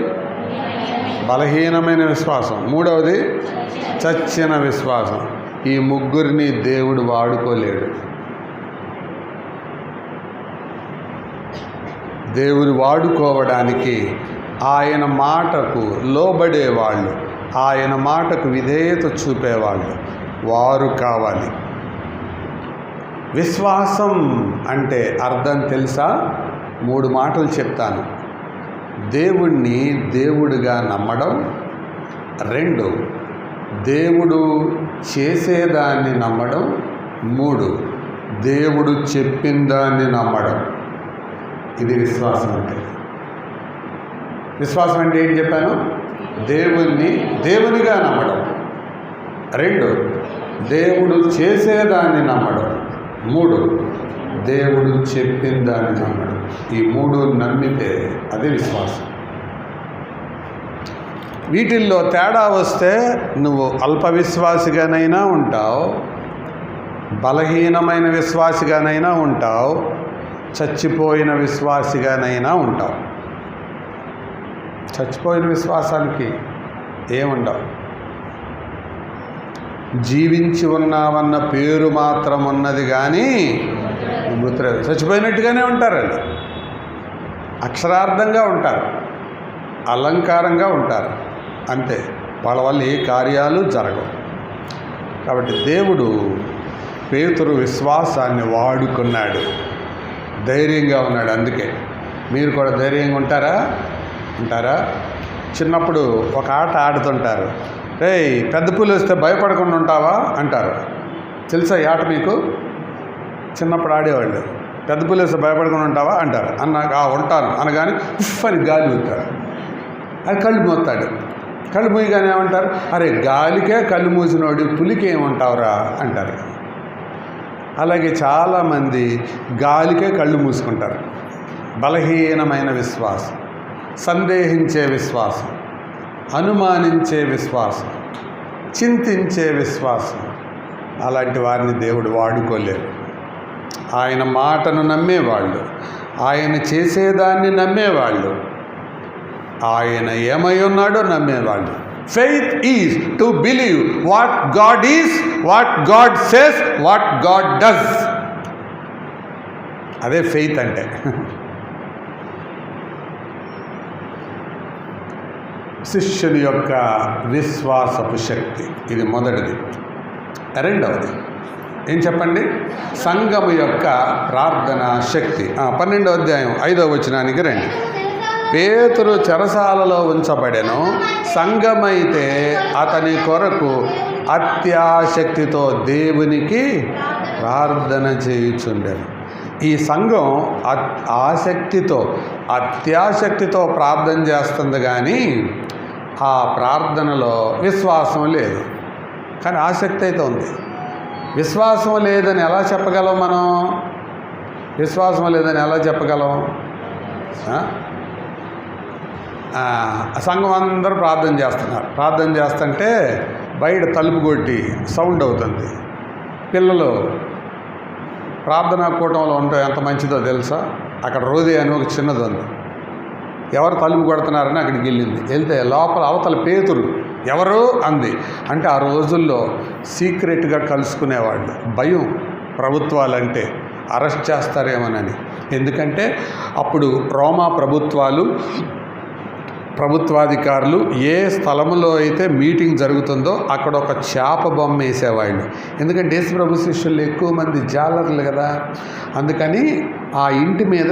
బలహీనమైన విశ్వాసం, మూడవది చచ్చిన విశ్వాసం. ఈ ముగ్గురిని దేవుడు వాడుకోలేడు. దేవుడు వాడుకోవడానికి ఆయన మాటకు లోబడేవాళ్ళు, ఆయన మాటకు విధేయత చూపేవాళ్ళు వారు కావాలి. విశ్వాసం అంటే అర్థం తెలుసా? 3 మాటలు చెప్తాను. దేవుణ్ణి దేవుడిగా నమ్మడం, 2 దేవుడు చేసేదాన్ని నమ్మడం. 3, దేవుడు చెప్పిన దాన్ని నమ్మడం. ఇది విశ్వాసం అంటే. విశ్వాసం అంటే ఏంటి చెప్పాను? దేవునిగా నమ్మడం. 2, దేవుడు చేసేదాన్ని నమ్మడం. 3, దేవుడు చెప్పిన దాన్ని నమ్మడం. ఈ 3 నమ్మితే అది విశ్వాసం. వీటిల్లో తేడా వస్తే నువ్వు అల్ప విశ్వాసిగానైనా ఉంటావు, బలహీనమైన విశ్వాసిగానైనా ఉంటావు, చచ్చిపోయిన విశ్వాసిగానైనా ఉంటావు. చచ్చిపోయిన విశ్వాసానికి ఏముండవు. జీవించి ఉన్నావన్న పేరు మాత్రం ఉన్నది కానీ మృతులు చచ్చిపోయినట్టుగానే ఉంటారు. వాళ్ళు అక్షరార్థంగా ఉంటారు, అలంకారంగా ఉంటారు, అంతే. వాళ్ళ వల్ల ఏ కార్యాలు జరగవు. కాబట్టి దేవుడు పేతురు విశ్వాసాన్ని వాడుకున్నాడు, ధైర్యంగా ఉన్నాడు. అందుకే మీరు కూడా ధైర్యంగా ఉంటారా? చిన్నప్పుడు ఒక ఆట ఆడుతుంటారు. ఏయ్, పెద్ద పులి వస్తే భయపడకుండా ఉంటావా అంటారు. తెలుసా ఈ ఆట మీకు? చిన్నప్పుడు ఆడేవాళ్ళు. పెద్ద పులి వస్తే భయపడకుండా ఉంటావా అంటారు. అన్నాక ఉంటాను అనగానే ఉఫ్ అని గాలి ఊతారు. అది కళ్ళు మూస్తాడు. కళ్ళు మూయగానే ఏమంటారు? అరే, గాలికే కళ్ళు మూసినోడు పులికి ఏమంటావురా అంటారు. అలాగే చాలామంది గాలికే కళ్ళు మూసుకుంటారు. బలహీనమైన విశ్వాసం, సందేహించే విశ్వాసం, అనుమానించే విశ్వాసం, చింతించే విశ్వాసం, అలాంటి వారిని దేవుడు వాడుకోలేరు. ఆయన మాటను నమ్మేవాళ్ళు, ఆయన చేసేదాన్ని నమ్మేవాళ్ళు, ఆయన ఏమై ఉన్నాడో నమ్మేవాళ్ళు. Faith is to believe what God is, what God says, what God does. అదే ఫెయిత్ అంటే. శిష్యుని యొక్క విశ్వాసపు శక్తి, ఇది మొదటిది. రెండవది ఏం చెప్పండి? సంఘము యొక్క ప్రార్థన శక్తి. 12వ అధ్యాయం 5వ వచనానికి రండి. పేతురు చెరసాలలో ఉంచబడెను, సంఘమైతే అతని కొరకు అత్యాశక్తితో దేవునికి ప్రార్థన చేయుచుండెను. ఈ సంఘం అత్యాశక్తితో ప్రార్థన చేస్తుంది, కానీ ఆ ప్రార్థనలో విశ్వాసం లేదు. కానీ ఆసక్తి అయితే ఉంది. విశ్వాసం లేదని ఎలా చెప్పగలం మనం? విశ్వాసం లేదని ఎలా చెప్పగలం? సంఘం అందరూ ప్రార్థన చేస్తున్నారు. ప్రార్థన చేస్తుంటే బయట తలుపు కొట్టి సౌండ్ అవుతుంది. పిల్లలు ప్రార్థనా కూటంలో ఉంటే ఎంత మంచిదో తెలుసా? అక్కడ రోదే అని ఒక చిన్నది ఉంది. ఎవరు తలుపు కొడుతున్నారని అక్కడికి వెళ్ళింది. వెళ్తే లోపల అవతల పేతురు ఎవరు అంది. అంటే ఆ రోజుల్లో సీక్రెట్గా కలుసుకునేవాళ్ళు. భయం ప్రభుత్వాలంటే, అరెస్ట్ చేస్తారేమోనని. ఎందుకంటే అప్పుడు రోమా ప్రభుత్వాధికారులు ఏ స్థలంలో అయితే మీటింగ్ జరుగుతుందో అక్కడ ఒక చేప బొమ్మ వేసేవాళ్ళు. ఎందుకంటే యేసుప్రభు శిష్యులు ఎక్కువ మంది జాలర్లు కదా, అందుకని ఆ ఇంటి మీద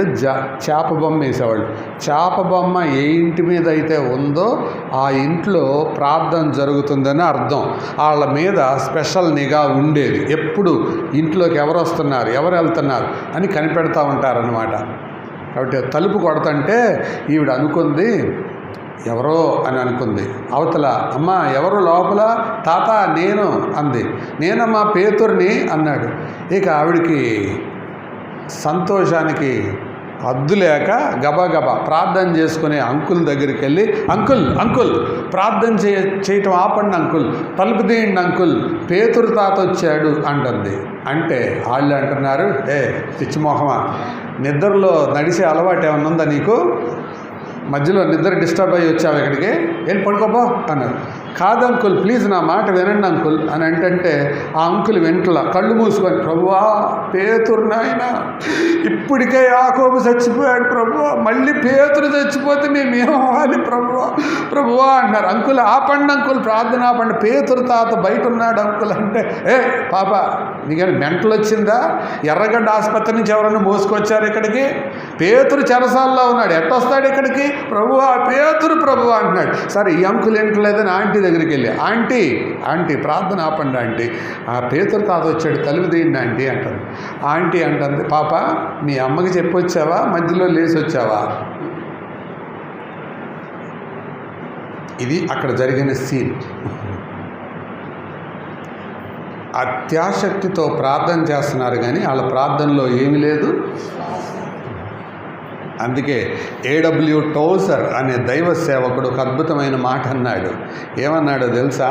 చేప బొమ్మ వేసేవాళ్ళు. చేప బొమ్మ ఏ ఇంటి మీద అయితే ఉందో ఆ ఇంట్లో ప్రార్థన జరుగుతుందని అర్థం. వాళ్ళ మీద స్పెషల్ నిఘా ఉండేది. ఎప్పుడు ఇంట్లోకి ఎవరు వస్తున్నారు, ఎవరు వెళ్తున్నారు అని కనిపెడతా ఉంటారనమాట. కాబట్టి తలుపు కొడతంటే ఈవిడ అనుకుంది ఎవరో అని అనుకుంది. అవతల అమ్మ ఎవరు లోపల? తాత నేను అంది. నేనమ్మా పేతుర్ని అన్నాడు. ఇక ఆవిడికి సంతోషానికి అద్దులేక గబగబా ప్రార్థన చేసుకునే అంకుల్ దగ్గరికి వెళ్ళి, అంకుల్ ప్రార్థన చేయటం ఆపండి అంకుల్, తలుపు తీయండి అంకుల్, పేతురు తాత వచ్చాడు అంటుంది. అంటే వాళ్ళు అంటున్నారు, పిచ్చిమోహమా, నిద్రలో నడిచే అలవాటు ఏమన్నా ఉందా నీకు? మధ్యలో నిద్ర డిస్టర్బ్ అయ్యి వచ్చావు ఇక్కడికి, వెళ్ళి పడుకోపో అన్నారు. కాదు అంకుల్, ప్లీజ్ నా మాట వినండి అంకుల్ అని అంటే ఆ అంకుల్ వెంటలా కళ్ళు మూసుకొని, ప్రభువా పేతురు నాయన, ఇప్పటికే యాకోబు చచ్చిపోయాడు ప్రభువా, మళ్ళీ పేతురు చచ్చిపోతే మేమేమవ్వాలి ప్రభువా అన్నారు. అంకుల్ ఆపండి అంకుల్, ప్రార్థన ఆపండి, పేతురు తాత బయట ఉన్నాడు అంకుల్ అంటే, పాప నీకని మెంటలు వచ్చిందా? ఎర్రగడ్డ ఆసుపత్రి నుంచి ఎవరన్నా మోసుకొచ్చారు ఇక్కడికి? పేతురు చెరసాల్లో ఉన్నాడు, ఎట్టొస్తాడు ఇక్కడికి? ప్రభువా పేతురు ప్రభువా అంటున్నాడు. సరే ఈ అంకుల్ ఏంటలేదని ఆంటీ దగ్గరికి వెళ్ళి ఆంటీ ఆంటీ ప్రార్థన ఆపండి ఆంటీ, ఆ పేతురు తాత వచ్చాడు తలుపు తీయండి ఆంటీ అంటుంది. ఆంటీ అంటుంది, పాప మీ అమ్మకి చెప్పొచ్చావా, మధ్యలో లేచి వచ్చావా? ఇది అక్కడ జరిగిన సీన్. అత్యాసక్తితో ప్రార్థన చేస్తున్నారు కానీ వాళ్ళ ప్రార్థనలో ఏమీ లేదు. అందుకే ఏడబ్ల్యూ టోజర్ అనే దైవ సేవకుడు ఒక అద్భుతమైన మాట అన్నాడు. ఏమన్నాడో తెలుసా?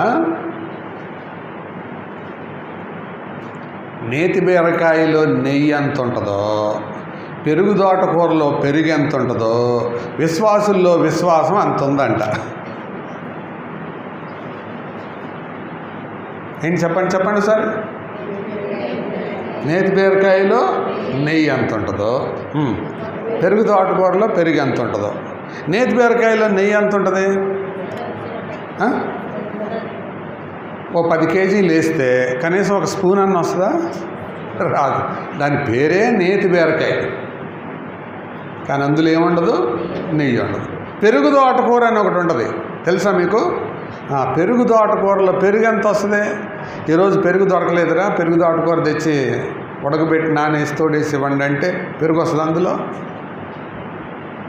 నేతి బీరకాయలో నెయ్యి ఎంత ఉంటుందో, పెరుగు తోటకూరలో పెరుగు ఎంత ఉంటుందో, విశ్వాసుల్లో విశ్వాసం అంత ఉందంట. ఏంటి చెప్పండి సార్. నేతి బీరకాయలో నెయ్యి ఎంత ఉంటుందో, పెరుగు తోటకూరలో పెరుగు ఎంత ఉంటుందో. నేతి బీరకాయలో నెయ్యి ఎంత ఉంటుంది? ఓ 10 కేజీలు వేస్తే కనీసం ఒక స్పూన్ అన్న వస్తుందా? రాదు. దాని పేరే నేతి బీరకాయ, కానీ అందులో ఏముండదు, నెయ్యి ఉండదు. పెరుగు తోటకూర అని ఒకటి ఉంటుంది, తెలుసా మీకు? పెరుగు తోటకూరలో పెరుగు ఎంత వస్తుంది? ఈరోజు పెరుగు దొరకలేదురా, పెరుగు తోటకూర తెచ్చి ఉడకబెట్టి నానేసి తోడేసి ఇవ్వండి అంటే పెరుగు వస్తుంది. అందులో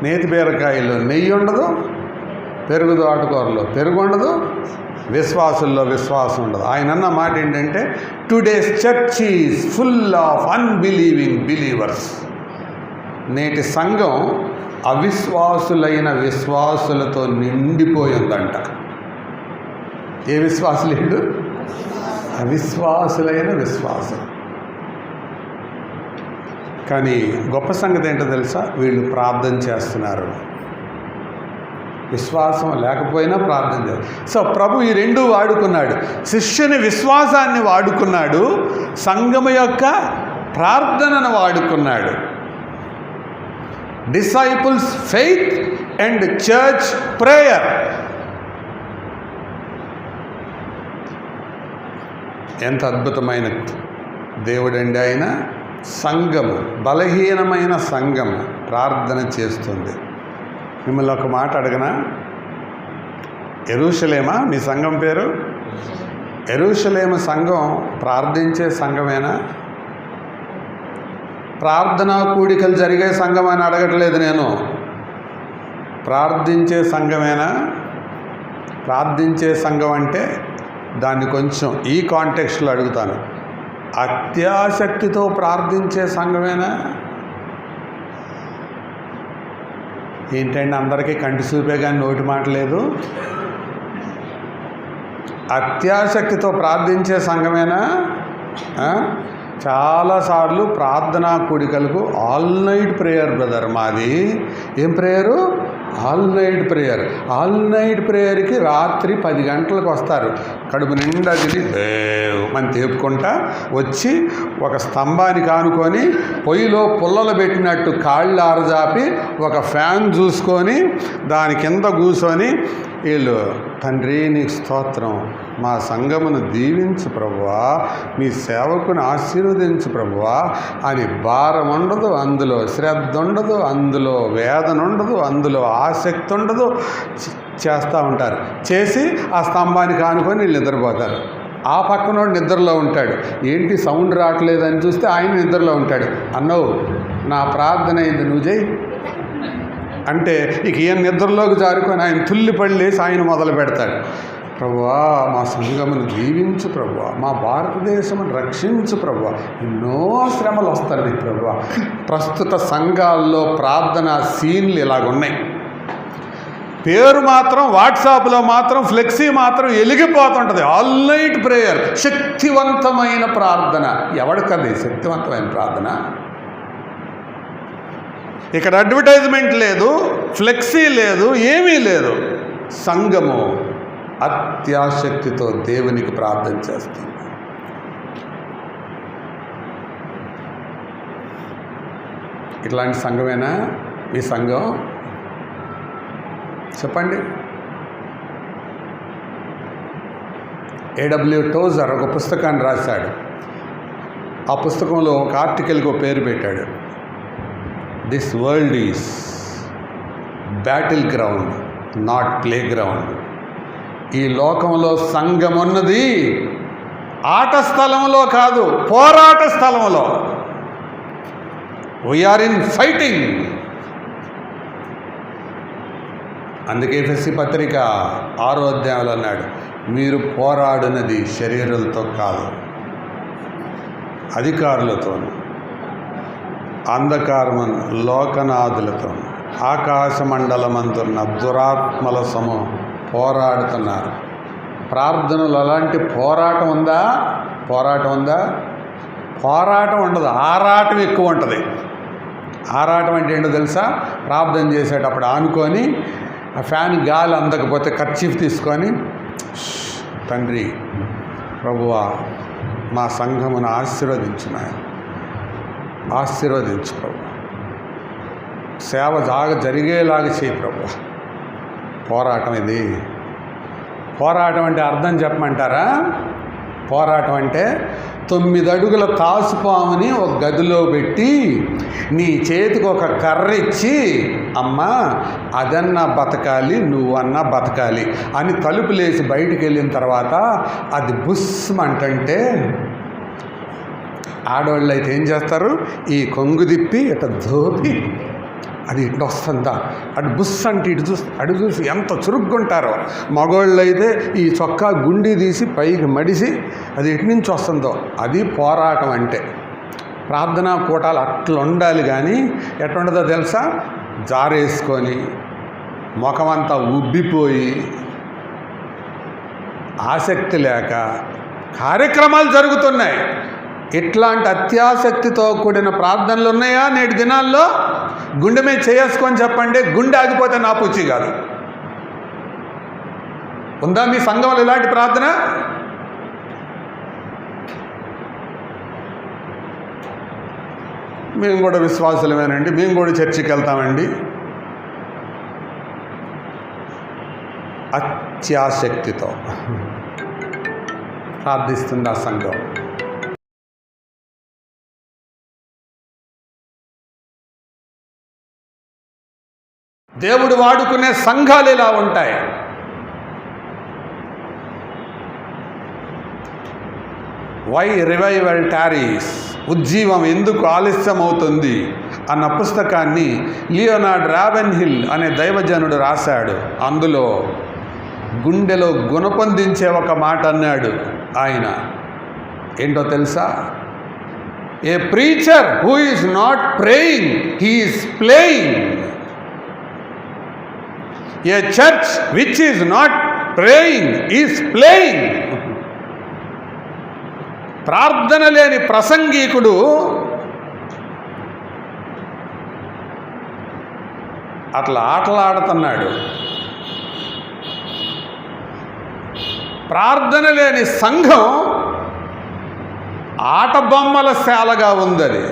నేతి బీరకాయలో నెయ్యి ఉండదు, పెరుగు తోటకూరలో పెరుగు ఉండదు, విశ్వాసుల్లో విశ్వాసం ఉండదు. ఆయన అన్న మాట ఏంటంటే, today's church is full of unbelieving believers. నేటి సంఘం అవిశ్వాసులైన విశ్వాసులతో నిండిపోయిందంట. ఏ విశ్వాసులేడు? అవిశ్వాసులైన విశ్వాసం. కానీ గొప్ప సంగతి ఏంటో తెలుసా? వీళ్ళు ప్రార్థన చేస్తున్నారు, విశ్వాసం లేకపోయినా ప్రార్థన చేస్తారు. సో ప్రభు ఈ రెండు వాడుకున్నాడు. శిష్యుని విశ్వాసాన్ని వాడుకున్నాడు, సంఘము యొక్క ప్రార్థనను వాడుకున్నాడు. Disciples faith and church prayer. ఎంత అద్భుతమైన దేవుడండి ఆయన. సంఘము, బలహీనమైన సంఘము ప్రార్థన చేస్తుంది. మిమ్మల్ని ఒక మాట అడగనా? యెరూషలేమా మీ సంఘం పేరు? యెరూషలేము సంఘం ప్రార్థించే సంఘమేనా? ప్రార్థనా కూడికలు జరిగే సంఘం అని అడగట్లేదు నేను. ప్రార్థించే సంఘమేనా? ప్రార్థించే సంఘం అంటే దాన్ని కొంచెం ఈ కాంటెక్స్ట్లో అడుగుతాను. అత్యాసక్తితో ప్రార్థించే సంఘమేనా? ఏంటంటే అందరికీ కంటి చూపే కానీ నోటి మాట లేదు. అత్యాసక్తితో ప్రార్థించే సంఘమేనా? చాలాసార్లు ప్రార్థనా కూడికలకు ఆల్ నైట్ ప్రేయర్ బ్రదర్ మాది. ఏం prayer? All night prayer. All night ప్రేయర్కి రాత్రి 10 గంటలకు వస్తారు, కడుపు నిండా తిని అని తేపుకుంటా వచ్చి ఒక స్తంభానికి ఆనుకొని పొయ్యిలో పుల్లలు పెట్టినట్టు కాళ్ళు ఆరజాపి ఒక ఫ్యాన్ చూసుకొని దాని కింద కూర్చొని వీళ్ళు, తండ్రి నీకు స్తోత్రం, మా సంఘమును దీవించు ప్రభువా, మీ సేవకుని ఆశీర్వదించు ప్రభువా అని భారం ఉండదు, అందులో శ్రద్ధ ఉండదు, అందులో వేదన ఉండదు, అందులో ఆసక్తి ఉండదు. చేస్తూ ఉంటారు. చేసి ఆ స్తంభానికి ఆనుకొని వీళ్ళు నిద్రపోతారు. ఆ పక్కనోడు నిద్రలో ఉంటాడు. ఏంటి సౌండ్ రావట్లేదని చూస్తే ఆయన నిద్రలో ఉంటాడు. అన్నవు నా ప్రార్థన అయింది, నువ్వు చేయి అంటే ఇక ఈయన నిద్రలోకి జారుకొని ఆయన తుల్లిపళ్ళేసి ఆయన మొదలు పెడతాడు. ప్రభువా మా సంఘమును దీవించు ప్రభువా, మా భారతదేశమును రక్షించు ప్రభువా. ఎన్నో శ్రమలు వస్తాయి ప్రభువా. ప్రస్తుత సంఘాల్లో ప్రార్థన సీన్లు ఇలాగున్నాయి. పేరు మాత్రం వాట్సాప్లో మాత్రం ఫ్లెక్సీ మాత్రం వెలిగిపోతుంటుంది. ఆల్ నైట్ ప్రేయర్, శక్తివంతమైన ప్రార్థన. ఎవడికది శక్తివంతమైన ప్రార్థన? ఇక్కడ అడ్వర్టైజ్మెంట్ లేదు, ఫ్లెక్సీ లేదు, ఏమీ లేదు. సంఘము అత్యాసక్తితో దేవునికి ప్రార్థన చేస్తుంది. ఇట్లాంటి సంఘమేనా మీ సంఘం? చెప్పండి. ఏడబ్ల్యూ టోజర్ ఒక పుస్తకాన్ని రాశాడు. ఆ పుస్తకంలో ఒక ఆర్టికల్కి ఒక పేరు పెట్టాడు, this world is battleground not playground. ఈ లోకంలో సంఘం ఉన్నది ఆట స్థలంలో కాదు, పోరాట స్థలంలో. We are in fighting. అందుకే ఎఫెసీ పత్రిక 6వ అధ్యాయంలో అన్నాడు, మీరు పోరాడినది శరీరులతో కాదు, అధికారులతోనూ, అంధకారమన్ లోకనాథులతో, ఆకాశమండలమంతున్న దురాత్మల సమూహం పోరాడుతున్నారు. ప్రార్థనలు అలాంటి పోరాటం ఉందా? పోరాటం ఉందా? పోరాటం ఉండదు, ఆరాటం ఎక్కువ ఉంటుంది. ఆరాటం అంటే ఏంటో తెలుసా? ప్రార్థన చేసేటప్పుడు ఆనుకొని ఆ ఫ్యాన్ గాలి అందకపోతే కర్చీఫ్ తీసుకొని, తండ్రి ప్రభువా మా సంఘమును ఆశీర్వదించు నాయన, ఆశీర్వదించు ప్రభు, సేవ జరిగేలాగా చేయి ప్రభు. పోరాటం ఇది. పోరాటం అంటే అర్థం చెప్పమంటారా? పోరాటం అంటే 9 అడుగుల తాసుపాముని ఒక గదిలో పెట్టి నీ చేతికి ఒక కర్ర ఇచ్చి, అమ్మా అదన్నా బతకాలి, నువ్వన్నా బతకాలి అని తలుపులేసి బయటికి వెళ్ళిన తర్వాత అది బుస్మంటే ఆడవాళ్ళు అయితే ఏం చేస్తారు? ఈ కొంగు తిప్పి ఇట దోపి అది ఇటు వస్తుందా, అటు బుస్ అంటే అటు చూసి ఎంత చురుగ్గుంటారో. మగవాళ్ళు అయితే ఈ చొక్కా గుండి తీసి పైకి మడిసి అది ఎటు నుంచి వస్తుందో. అది పోరాటం అంటే. ప్రార్థనా కూటాలు అట్లా ఉండాలి. కానీ ఎట్లుండదో తెలుసా? జారేసుకొని ముఖమంతా ఉబ్బిపోయి ఆసక్తి లేక కార్యక్రమాలు జరుగుతున్నాయి. ఇట్లాంటి అత్యాసక్తితో కూడిన ప్రార్థనలు ఉన్నాయా నేటి దినాల్లో? గుండె మీద చేసుకొని చెప్పండి, గుండె ఆగిపోతే నా పూచి కాదు. ఉందా మీ సంఘంలో ఇలాంటి ప్రార్థన? మేము కూడా విశ్వాసులమేనండి, మేము కూడా చర్చికి వెళ్తామండి. అత్యాసక్తితో ప్రార్థిస్తుంది ఆ సంఘం. దేవుడు వాడుకునే సంఘాలు ఇలా ఉంటాయి. వై రివైవల్ టారీస్, ఉజ్జీవం ఎందుకు ఆలస్యం అవుతుంది అన్న పుస్తకాన్ని లియోనార్డ్ రావెన్హిల్ అనే దైవజనుడు రాశాడు. అందులో గుండెలో గుణపొందించే ఒక మాట అన్నాడు ఆయన. ఏంటో తెలుసా? ఏ preacher who is not praying, he is playing. A church which is not praying is playing. ప్రార్థన లేని ప్రసంగికుడు అట్లా ఆటలాడుతున్నాడు. ప్రార్థన లేని సంఘం ఆట బొమ్మల శాలగా ఉందది.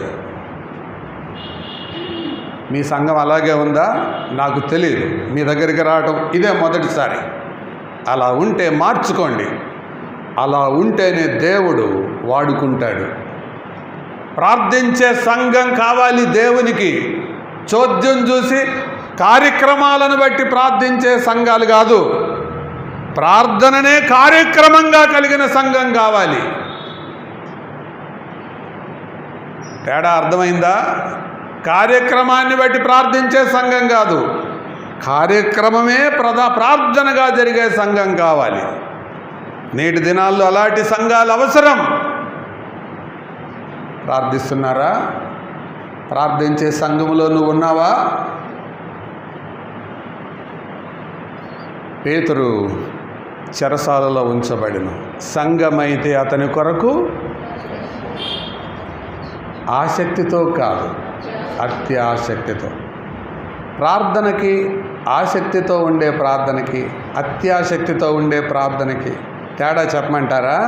మీ సంఘం అలాగే ఉందా? నాకు తెలియదు. మీ దగ్గరికి రావడం ఇదే మొదటిసారి. అలా ఉంటే మార్చుకోండి. అలా ఉంటేనే దేవుడు వాడుకుంటాడు. ప్రార్థించే సంఘం కావాలి దేవునికి. చోద్యం చూసి కార్యక్రమాలను బట్టి ప్రార్థించే సంఘాలు కాదు, ప్రార్థననే కార్యక్రమంగా కలిగిన సంఘం కావాలి. తేడా అర్థమైందా? కార్యక్రమాన్ని బట్టి ప్రార్థించే సంఘం కాదు, కార్యక్రమమే ప్రార్థనగా జరిగే సంఘం కావాలి. నేటి దినాల్లో అలాంటి సంఘాలు అవసరం. ప్రార్థిస్తున్నారా? ప్రార్థించే సంఘంలో నువ్వు ఉన్నావా? పేతురు చెరసాలలో ఉంచబడిన సంఘమైతే అతని కొరకు ఆసక్తితో కాదు, అత్యాసక్తితో. ప్రార్థనకి ఆసక్తితో ఉండే ప్రార్థనకి, అత్యాసక్తితో ఉండే ప్రార్థనకి తేడా చెప్పమంటారా?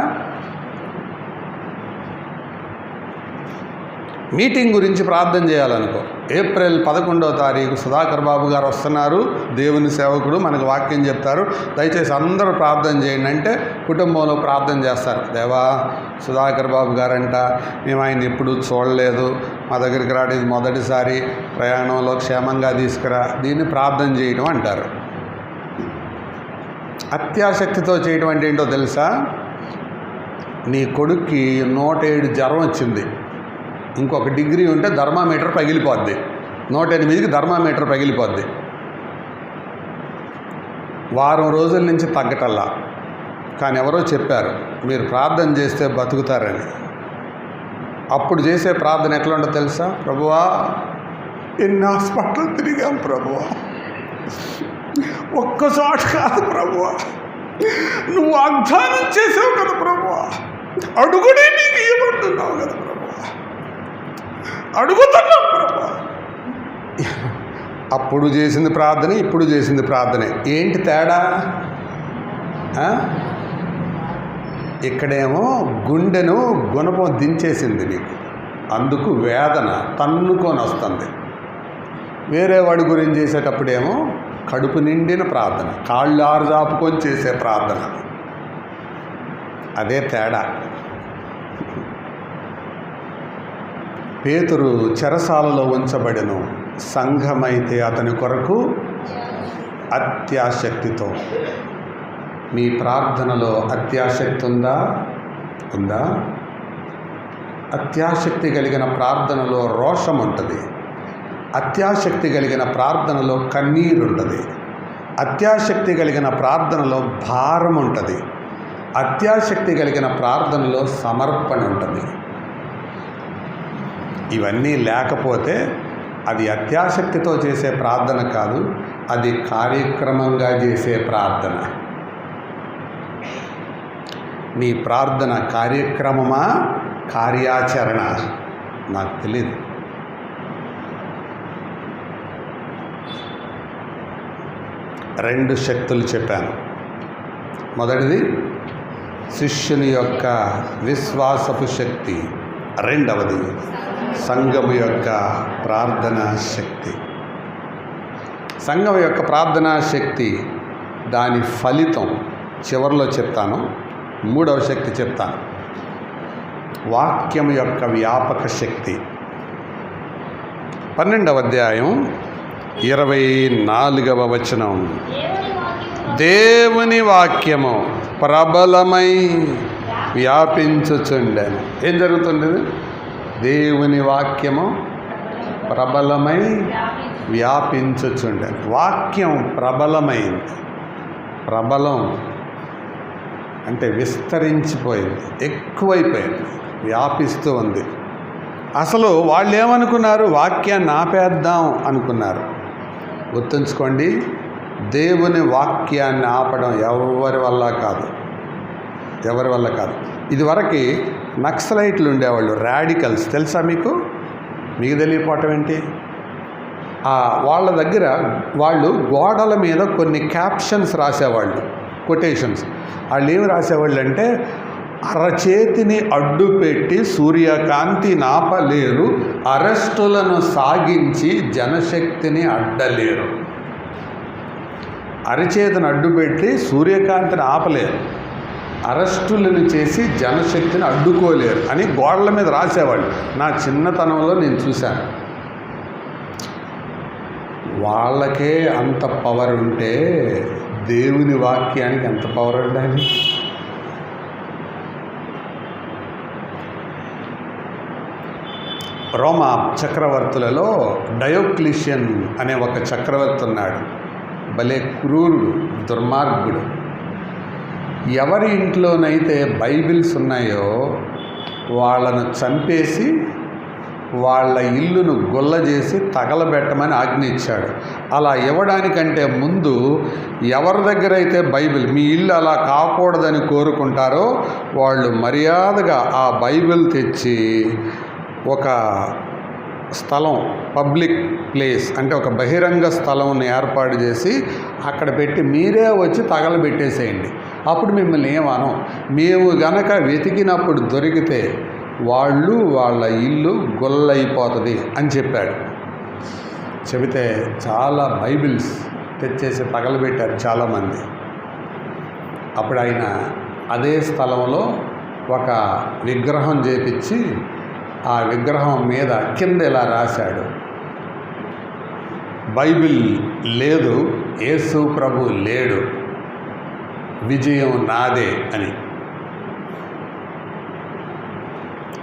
మీటింగ్ గురించి ప్రార్థన చేయాలనుకో, ఏప్రిల్ 11వ తారీఖు సుధాకర్ బాబు గారు వస్తున్నారు, దేవుని సేవకుడు, మనకు వాక్యం చెప్తారు, దయచేసి అందరూ ప్రార్థన చేయండి అంటే కుటుంబంలో ప్రార్థన చేస్తారు. దేవా, సుధాకర్ బాబు గారంట, మేము ఆయన ఎప్పుడూ చూడలేదు, మా దగ్గరికి రావడం మొదటిసారి, ప్రయాణంలో క్షేమంగా తీసుకురా, దీన్ని ప్రార్థన చేయడం అంటారు. అత్యాసక్తితో చేయటం అంటే ఏంటో తెలుసా? నీ కొడుక్కి 107 జ్వరం వచ్చింది, ఇంకొక డిగ్రీ ఉంటే థర్మామీటర్ పగిలిపోద్ది, 108కి థర్మామీటర్ పగిలిపోద్ది. వారం రోజుల నుంచి తగ్గటల్లా. కానీ ఎవరో చెప్పారు మీరు ప్రార్థన చేస్తే బతుకుతారని. అప్పుడు చేసే ప్రార్థన ఎట్లా ఉంటుందో తెలుసా? ప్రభువా, ఎన్ని హాస్పిటల్ తిరిగాం ప్రభువా, ఒక్కసారి కాదు ప్రభువా, నువ్వు వాగ్దానం చేసావు కదా ప్రభువా, అడుగునే నీకు ఇవ్వమంటున్నావు కదా ప్రభువా, అడుగుతున్నావు ప్రభువా. అప్పుడు చేసింది ప్రార్థన, ఇప్పుడు చేసింది ప్రార్థనే. ఏంటి తేడా? ఇక్కడేమో గుండెను గుణపం దించేసింది నీకు, అందుకు వేదన తన్నుకొని వస్తుంది. వేరే వాడి గురించి చేసేటప్పుడేమో కడుపు నిండిన ప్రార్థన, కాళ్ళు ఆరుజాపుకొని చేసే ప్రార్థన. అదే తేడా. పేతురు చెరసాలలో ఉంచబడెను, సంఘమైతే అతని కొరకు అత్యాసక్తితో. మీ ప్రార్థనలో అత్యాసక్తి ఉందా? అత్యాసక్తి కలిగిన ప్రార్థనలో రోషం ఉంటుంది, అత్యాసక్తి కలిగిన ప్రార్థనలో కన్నీరు ఉంటుంది, అత్యాసక్తి కలిగిన ప్రార్థనలో భారం ఉంటుంది, అత్యాసక్తి కలిగిన ప్రార్థనలో సమర్పణ ఉంటుంది. ఇవన్నీ లేకపోతే అది అత్యాసక్తితో చేసే ప్రార్థన కాదు, అది కార్యక్రమంగా చేసే ప్రార్థన. నీ ప్రార్థన కార్యక్రమమా, కార్యాచరణ? నాకు తెలియదు. రెండు శక్తులు చెప్పాను. మొదటిది శిష్యుని యొక్క విశ్వాసపు శక్తి, రెండవది సంఘము యొక్క ప్రార్థనా శక్తి. సంఘం యొక్క ప్రార్థనా శక్తి, దాని ఫలితం చివరిలో చెప్తాను. మూడవ శక్తి చెప్తాను, వాక్యం యొక్క వ్యాపక శక్తి. 12వ అధ్యాయం 24వ వచనం. దేవుని వాక్యము ప్రబలమై వ్యాపించుచుండెను. ఏం జరుగుతుంది? దేవుని వాక్యము ప్రబలమై వ్యాపించుచుండెను. వాక్యం ప్రబలమైంది. ప్రబలం అంటే విస్తరించిపోయింది, ఎక్కువైపోయింది, వ్యాపిస్తూ ఉంది. అసలు వాళ్ళు ఏమనుకున్నారు? వాక్యాన్ని ఆపేద్దాం అనుకున్నారు. గుర్తుంచుకోండి, దేవుని వాక్యాన్ని ఆపడం ఎవరి వల్ల కాదు. ఇదివరకు నక్సలైట్లు ఉండేవాళ్ళు, రాడికల్స్. తెలుసా మీకు? మీకు తెలియకపోవటం ఏంటి? వాళ్ళ దగ్గర వాళ్ళు గోడల మీద కొన్ని క్యాప్షన్స్ రాసేవాళ్ళు, కొటేషన్స్. వాళ్ళు ఏమి రాసేవాళ్ళు అంటే, అరచేతిని అడ్డుపెట్టి సూర్యకాంతి నాపలేరు, అరెస్టులను సాగించి జనశక్తిని అడ్డలేరు. అరచేతిని అడ్డుపెట్టి సూర్యకాంతిని ఆపలేరు, అరెస్టులను చేసి జనశక్తిని అడ్డుకోలేరు అని గోడల మీద రాసేవాళ్ళు. నా చిన్నతనంలో నేను చూశాను. వాళ్ళకే అంత పవర్ ఉంటే దేవుని వాక్యానికి ఎంత పవర్ ఉండాలి? రోమా చక్రవర్తులలో డయోక్లిషియన్ అనే ఒక చక్రవర్తి ఉన్నాడు. భలే క్రూరుడు, దుర్మార్గుడు. ఎవరి ఇంట్లోనైతే బైబిల్స్ ఉన్నాయో వాళ్ళను చంపేసి వాళ్ళ ఇల్లును గొల్ల చేసి తగలబెట్టమని ఆజ్ఞ ఇచ్చాడు. అలా ఇవ్వడానికంటే ముందు ఎవరి దగ్గర అయితే బైబిల్, మీ ఇల్లు అలా కాకూడదని కోరుకుంటారో వాళ్ళు మర్యాదగా ఆ బైబిల్ తెచ్చి ఒక స్థలం, పబ్లిక్ ప్లేస్ అంటే ఒక బహిరంగ స్థలం ఏర్పాటు చేసి అక్కడ పెట్టి మీరే వచ్చి తగలబెట్టేసేయండి. అప్పుడు మిమ్మల్ని ఏమనం. మేము గనక వెతికినప్పుడు దొరికితే వాళ్ళ ఇల్లు గొల్లైపోతుంది అని చెప్పాడు. చెబితే చాలా బైబిల్స్ తెచ్చేసి తగలబెట్టారు చాలామంది. అప్పుడు ఆయన అదే స్థలంలో ఒక విగ్రహం చేపించి ఆ విగ్రహం మీద కింద ఇలా రాశాడు, బైబిల్ లేదు, యేసు ప్రభు లేడు. విజయం నాదే అని.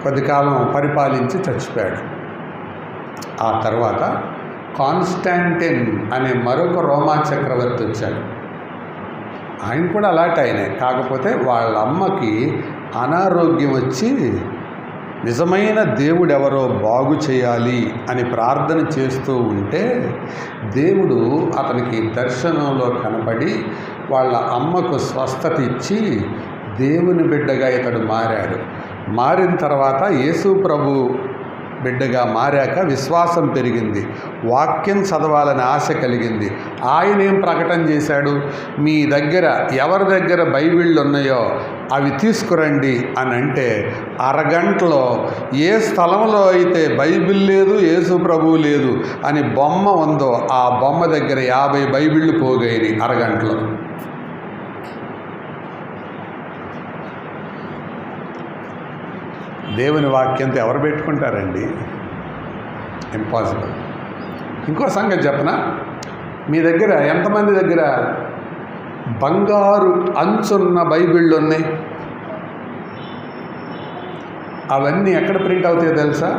కొద్ది కాలం పరిపాలించి చచ్చిపోయాడు. ఆ తర్వాత కాన్స్టాంటిన్ అనే మరొక రోమా చక్రవర్తి వచ్చాడు. ఆయన కూడా అలాంటి ఆయనే, కాకపోతే వాళ్ళ అమ్మకి అనారోగ్యం వచ్చి నిజమైన దేవుడు ఎవరో బాగు చేయాలి అని ప్రార్థన చేస్తూ ఉంటే దేవుడు అతనికి దర్శనంలో కనపడి వాళ్ళ అమ్మకు స్వస్థత ఇచ్చి దేవుని బిడ్డగా ఇతడు మారాడు. మారిన తర్వాత యేసు ప్రభు బిడ్డగా మారాక విశ్వాసం పెరిగింది, వాక్యం చదవాలని ఆశ కలిగింది. ఆయన ఏం ప్రకటన చేశాడు? మీ దగ్గర ఎవరి దగ్గర బైబిళ్ళు ఉన్నాయో అవి తీసుకురండి అని అంటే అరగంటలో ఏ స్థలంలో అయితే బైబిల్ లేదు, యేసు ప్రభువు లేదు అని బొమ్మ ఉందో ఆ బొమ్మ దగ్గర 50 బైబిళ్ళు పోగాయి అరగంటలో. దేవుని వాక్యంతో ఎవరు పెట్టుకుంటారండి? ఇంపాసిబుల్. ఇంకో సంగతి చెప్పనా? మీ దగ్గర ఎంతమంది దగ్గర బంగారు అంచున్న బైబిళ్ళు ఉన్నాయి? అవన్నీ ఎక్కడ ప్రింట్ అవుతాయో తెలుసా?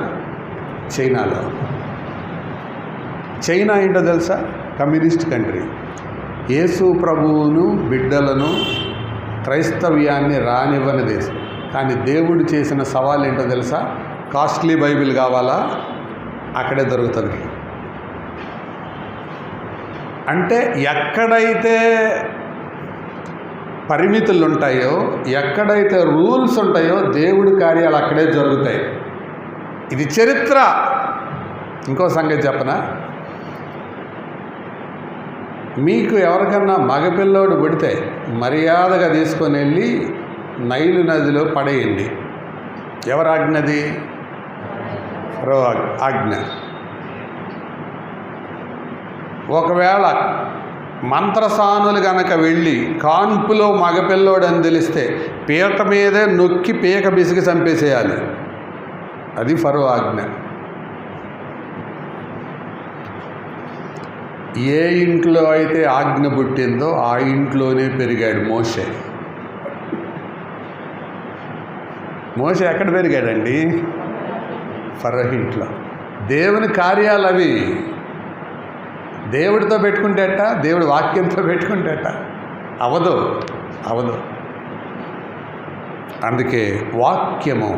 చైనాలో. చైనా ఏంటో తెలుసా? Communist country. యేసు ప్రభువును బిడ్డలను క్రైస్తవ్యాన్ని రానివ్వని దేశం. కానీ దేవుడు చేసిన సవాల్ ఏంటో తెలుసా? కాస్ట్లీ బైబిల్ కావాలా? అక్కడే దొరుకుతుంది. అంటే ఎక్కడైతే పరిమితులు ఉంటాయో, ఎక్కడైతే రూల్స్ ఉంటాయో దేవుడి కార్యాలు అక్కడే జరుగుతాయి. ఇది చరిత్ర. ఇంకో సంగతి చెప్పనా? మీకు ఎవరికన్నా మగపిల్లోడు పుడితే మర్యాదగా తీసుకొని వెళ్ళి నైలు నదిలో పడేయండి. ఎవరి ఆజ్ఞది? ఫరో ఆజ్ఞ. ఒకవేళ మంత్రసానులు గనక వెళ్ళి కాన్పులో మగపిల్లోడని తెలిస్తే పీక మీదే నొక్కి పీక బిసికి చంపేసేయాలి. అది ఫరో ఆజ్ఞ. ఏ ఇంట్లో అయితే ఆజ్ఞ పుట్టిందో ఆ ఇంట్లోనే పెరిగాడు మోషే. మోషే ఎక్కడ పెరిగాడండి? ఫరో ఇంట్లో. దేవుని కార్యాలు అవి. దేవుడితో పెట్టుకుంటేట, దేవుడి వాక్యంతో పెట్టుకుంటేట అవదు. అందుకే వాక్యము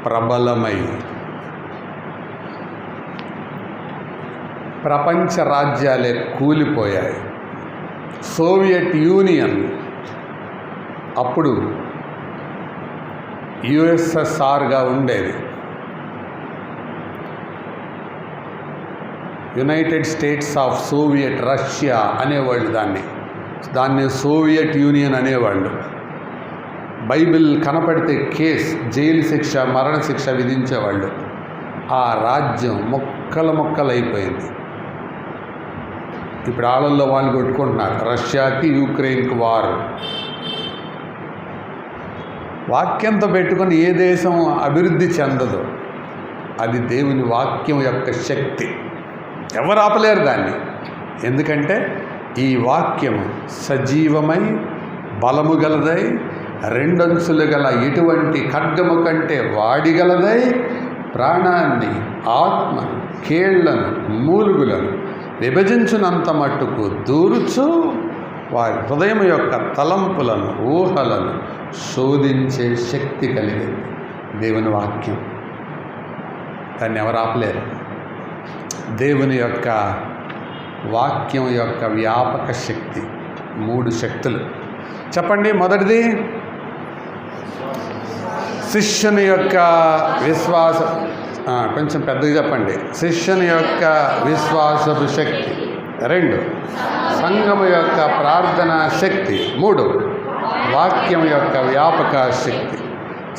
ప్రబలమై ప్రపంచ రాజ్యాలే కూలిపోయాయి. సోవియట్ యూనియన్ అప్పుడు యుఎస్ఎస్ఆర్గా ఉండేది. United states of Soviet Russia అనేవాళ్ళు దాన్ని సోవియట్ యూనియన్ అనేవాళ్ళు. బైబిల్ కనపడితే కేస్, జైలు శిక్ష, మరణశిక్ష విధించేవాళ్ళు. ఆ రాజ్యం ముక్కలైపోయింది. ఇప్పుడు ఆళ్ళల్లో వాళ్ళు కొట్టుకుంటున్నారు. రష్యాకి యుక్రెయిన్కి వారు. వాక్యంతో పెట్టుకొని ఏ దేశం అభివృద్ధి చెందదు. అది దేవుని వాక్యం యొక్క శక్తి. ఎవరు ఆపలేరు దాన్ని. ఎందుకంటే ఈ వాక్యము సజీవమై బలము గలదై, రెండంచులు గల ఎటువంటి ఖడ్గము కంటే వాడిగలదై, ప్రాణాన్ని, ఆత్మను, కీళ్లను, మూలుగులను విభజించునంత మట్టుకు దూరుచు వారి హృదయం యొక్క తలంపులను, ఊహలను శోధించే శక్తి కలిగింది దేవుని వాక్యం. దాన్ని ఎవరు ఆపలేరు. దేవుని యొక్క వాక్యం యొక్క వ్యాపక శక్తి. 3 శక్తులు చెప్పండి. మొదటిది శిష్యుని యొక్క విశ్వాస, కొంచెం పెద్దగా చెప్పండి. శిష్యుని యొక్క విశ్వాసపు శక్తి. 2 సంఘము యొక్క ప్రార్థన శక్తి. 3 వాక్యం యొక్క వ్యాపక శక్తి.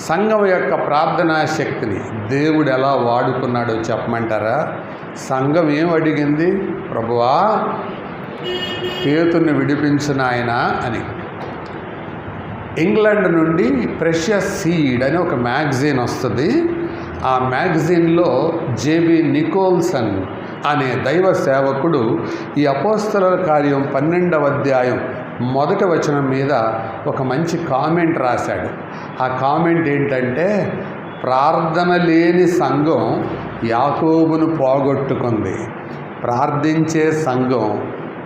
సంఘం యొక్క ప్రార్థనా శక్తిని దేవుడు ఎలా వాడుకున్నాడో చెప్పమంటారా? సంఘం ఏం అడిగింది? ప్రభువా పేతుని విడిపించు నాయనా అని. ఇంగ్లాండ్ నుండి ప్రెషియస్ సీడ్ అని ఒక మ్యాగజైన్ వస్తుంది. ఆ మ్యాగజైన్లో జేబీ నికోల్సన్ అనే దైవ సేవకుడు ఈ అపోస్తలుల కార్యం 12వ అధ్యాయం మొదటి వచనం మీద ఒక మంచి కామెంట్ రాశాడు. ఆ కామెంట్ ఏంటంటే, ప్రార్థన లేని సంఘం యాకోబును పోగొట్టుకుంది, ప్రార్థించే సంఘం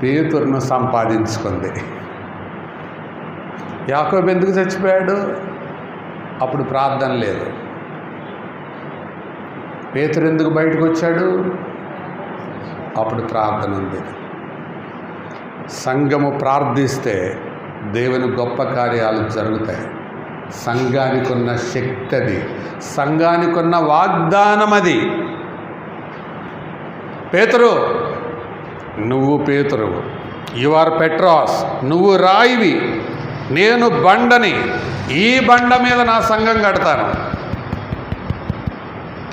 పేతురును సంపాదించుకుంది. యాకోబు ఎందుకు చచ్చిపోయాడు? అప్పుడు ప్రార్థన లేదు. పేతురు ఎందుకు బయటకు వచ్చాడు? అప్పుడు ప్రార్థన ఉంది. సంఘము ప్రార్థిస్తే దేవుని గొప్ప కార్యాలు జరుగుతాయి. సంఘానికి ఉన్న శక్తి అది, సంఘానికి ఉన్న వాగ్దానం అది. పేతురు, నువ్వు పేతురు, యు ఆర్ పెట్రాస్, నువ్వు రాయివి, నేను బండని, ఈ బండ మీద నా సంఘం కడతాను.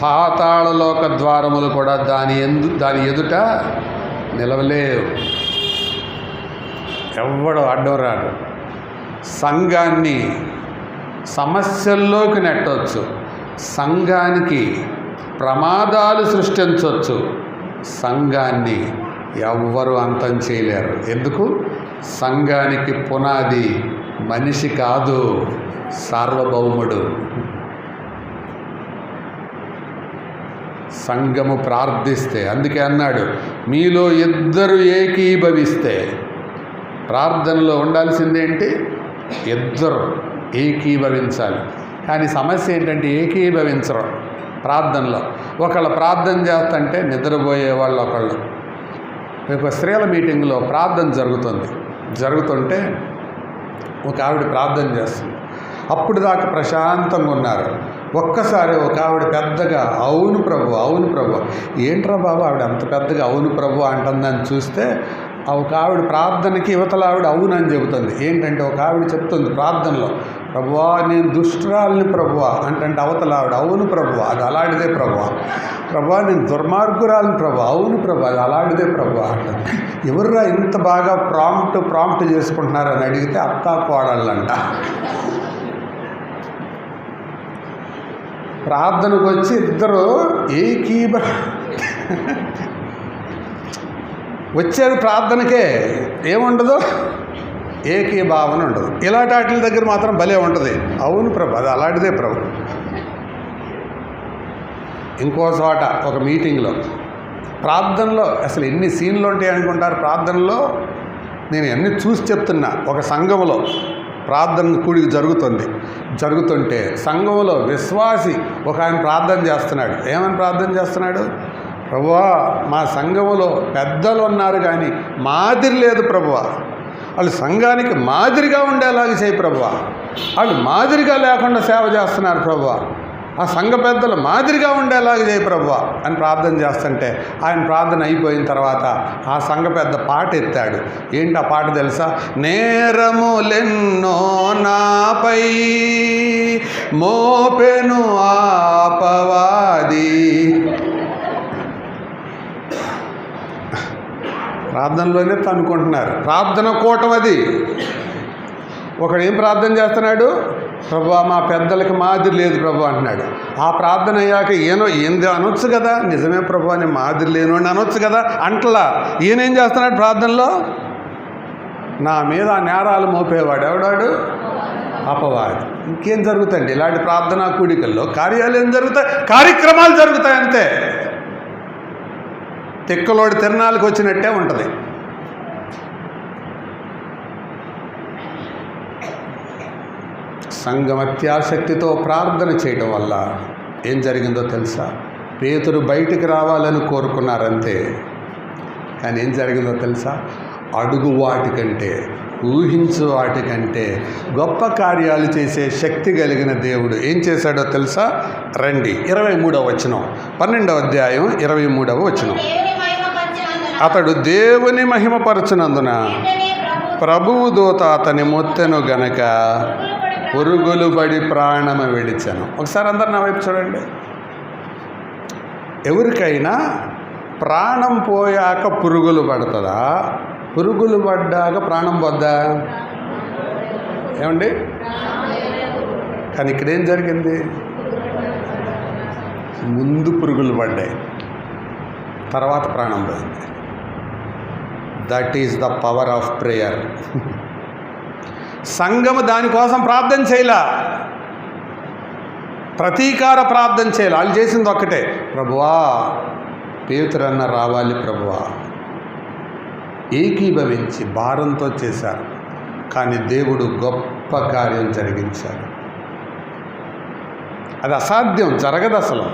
పాతాళలోక ద్వారములు కూడా దాని ఎదుట నిలవలేవు, ఎవ్వడు అడ్డం రాడు. సంఘాన్ని సమస్యల్లోకి నెట్టవచ్చు, సంఘానికి ప్రమాదాలు సృష్టించవచ్చు, సంఘాన్ని ఎవ్వరూ అంతం చేయలేరు. ఎందుకు? సంఘానికి పునాది మనిషి కాదు, సార్వభౌముడు. సంఘము ప్రార్థిస్తే, అందుకే అన్నాడు, మీలో ఇద్దరు ఏకీభవిస్తే. ప్రార్థనలో ఉండాల్సిందేంటి? ఇద్దరు ఏకీభవించాలి. కానీ సమస్య ఏంటంటే ఏకీభవించరు ప్రార్థనలో. ఒకళ్ళు ప్రార్థన చేస్తుంటే నిద్రపోయే వాళ్ళు ఒకళ్ళు. ఒక స్త్రీల మీటింగ్లో ప్రార్థన జరుగుతుంటే ఒక ఆవిడ ప్రార్థన చేస్తుంది. అప్పుడు దాకా ప్రశాంతంగా ఉన్నారు. ఒక్కసారి ఒక ఆవిడ పెద్దగా అవును ప్రభు, అవును ప్రభు. ఏంట్రా బాబు ఆవిడ అంత పెద్దగా అవును ప్రభు అంటుందని చూస్తే ఒక ఆవిడ ప్రార్థనకి యువతల ఆవిడ అవును అని చెబుతుంది. ఏంటంటే ఒక ఆవిడ చెప్తుంది ప్రార్థనలో, ప్రభువా నేను దుష్టురాలిని ప్రభువా అంటే అవతల ఆవిడ అవును ప్రభువా, అది అలాంటిదే ప్రభువా. ప్రభువా నేను దుర్మార్గురాలిని ప్రభు, అవును ప్రభు, అది అలాంటిదే ప్రభువా అంటుంది. ఎవర్రా ఇంత బాగా ప్రాంప్ట్ చేసుకుంటున్నారని అడిగితే అత్తా కోడళ్ళంట. ప్రార్థనకు వచ్చి ఇద్దరు వచ్చారు ప్రార్థనకే, ఏముండదు, ఏకీభావన ఉండదు. ఇలాంటి వాటి దగ్గర మాత్రం భలే ఉంటుంది, అవును ప్రభు, అది అలాంటిదే ప్రభు. ఇంకో చోట ఒక మీటింగ్లో ప్రార్థనలో అసలు ఎన్ని సీన్లు ఉంటాయి అనుకుంటారు. ప్రార్థనలో నేను అన్నీ చూసి చెప్తున్నా. ఒక సంఘంలో ప్రార్థన కూడిక జరుగుతుంటే సంఘంలో విశ్వాసి ఒక ఆయన ప్రార్థన చేస్తున్నాడు. ఏమని ప్రార్థన చేస్తున్నాడు? ప్రభువా మా సంఘములో పెద్దలు ఉన్నారు కానీ మాదిరి లేదు ప్రభువా, వాళ్ళు సంఘానికి మాదిరిగా ఉండేలాగా చేయి ప్రభువా, వాళ్ళు మాదిరిగా లేకుండా సేవ చేస్తున్నారు ప్రభువా, ఆ సంఘ పెద్దలు మాదిరిగా ఉండేలాగా చేయి ప్రభువా అని ప్రార్థన చేస్తుంటే ఆయన ప్రార్థన అయిపోయిన తర్వాత ఆ సంఘ పెద్ద పాట ఎత్తాడు. ఏంటి ఆ పాట తెలుసా? నేరములెన్నో నాపై మోపెను ఆపవాది. ప్రార్థనలోనే తనుకుంటున్నారు. ప్రార్థన కూటం అది. ఒకడు ఏం ప్రార్థన చేస్తున్నాడు? ప్రభువా మా పెద్దలకి మాదిరి లేదు ప్రభు అంటున్నాడు. ఆ ప్రార్థన అయ్యాక ఏంది అనొచ్చు కదా, నిజమే ప్రభు అని మాదిరి లేను అని అనొచ్చు కదా. అంటలా ఈయనేం చేస్తున్నాడు ప్రార్థనలో? నా మీద ఆ నేరాలు మోపేవాడు ఎవడాడు? అపవాది. ఇంకేం జరుగుతాయండి ఇలాంటి ప్రార్థనా కూడికల్లో? కార్యాలు ఏం జరుగుతాయి? కార్యక్రమాలు జరుగుతాయి అంతే. తిక్కలోడి తిరణాలకు వచ్చినట్టే ఉంటుంది. సంఘం అత్యాసక్తితో ప్రార్థన చేయడం వల్ల ఏం జరిగిందో తెలుసా? పేతురు బయటికి రావాలని కోరుకున్నారంతే, కానీ ఏం జరిగిందో తెలుసా? అడుగు వాటికంటే, ఊహించు వాటికంటే గొప్ప కార్యాలు చేసే శక్తి కలిగిన దేవుడు ఏం చేశాడో తెలుసా? రండి 23వ వచనం, 12వ అధ్యాయం 23వ వచనం. అతడు దేవుని మహిమపరచునందున ప్రభువు దూత అతని మొత్తెను గనక పురుగులు పడి ప్రాణము విడిచెను. ఒకసారి అందరు నా వైపు చూడండి. ఎవరికైనా ప్రాణం పోయాక పురుగులు పడుతుందా? పురుగులు పడ్డాక ప్రాణం పోద్దా? ఏమండి? కానీ ఇక్కడేం జరిగింది? ముందు పురుగులు పడ్డాయి, తర్వాత ప్రాణం పోయింది. That is the power of prayer. సంఘము దానికోసం ప్రార్థన చేయలా, ప్రతీకార ప్రార్థన చేయాలి. వాళ్ళు చేసింది ఒక్కటే, ప్రభువా పేతురన్న రావాలి ప్రభువా, ఏకీభవించి భారంతో చేశారు. కానీ దేవుడు గొప్ప కార్యం జరిగించాడు. అది అసాధ్యం, జరగదు అసలు.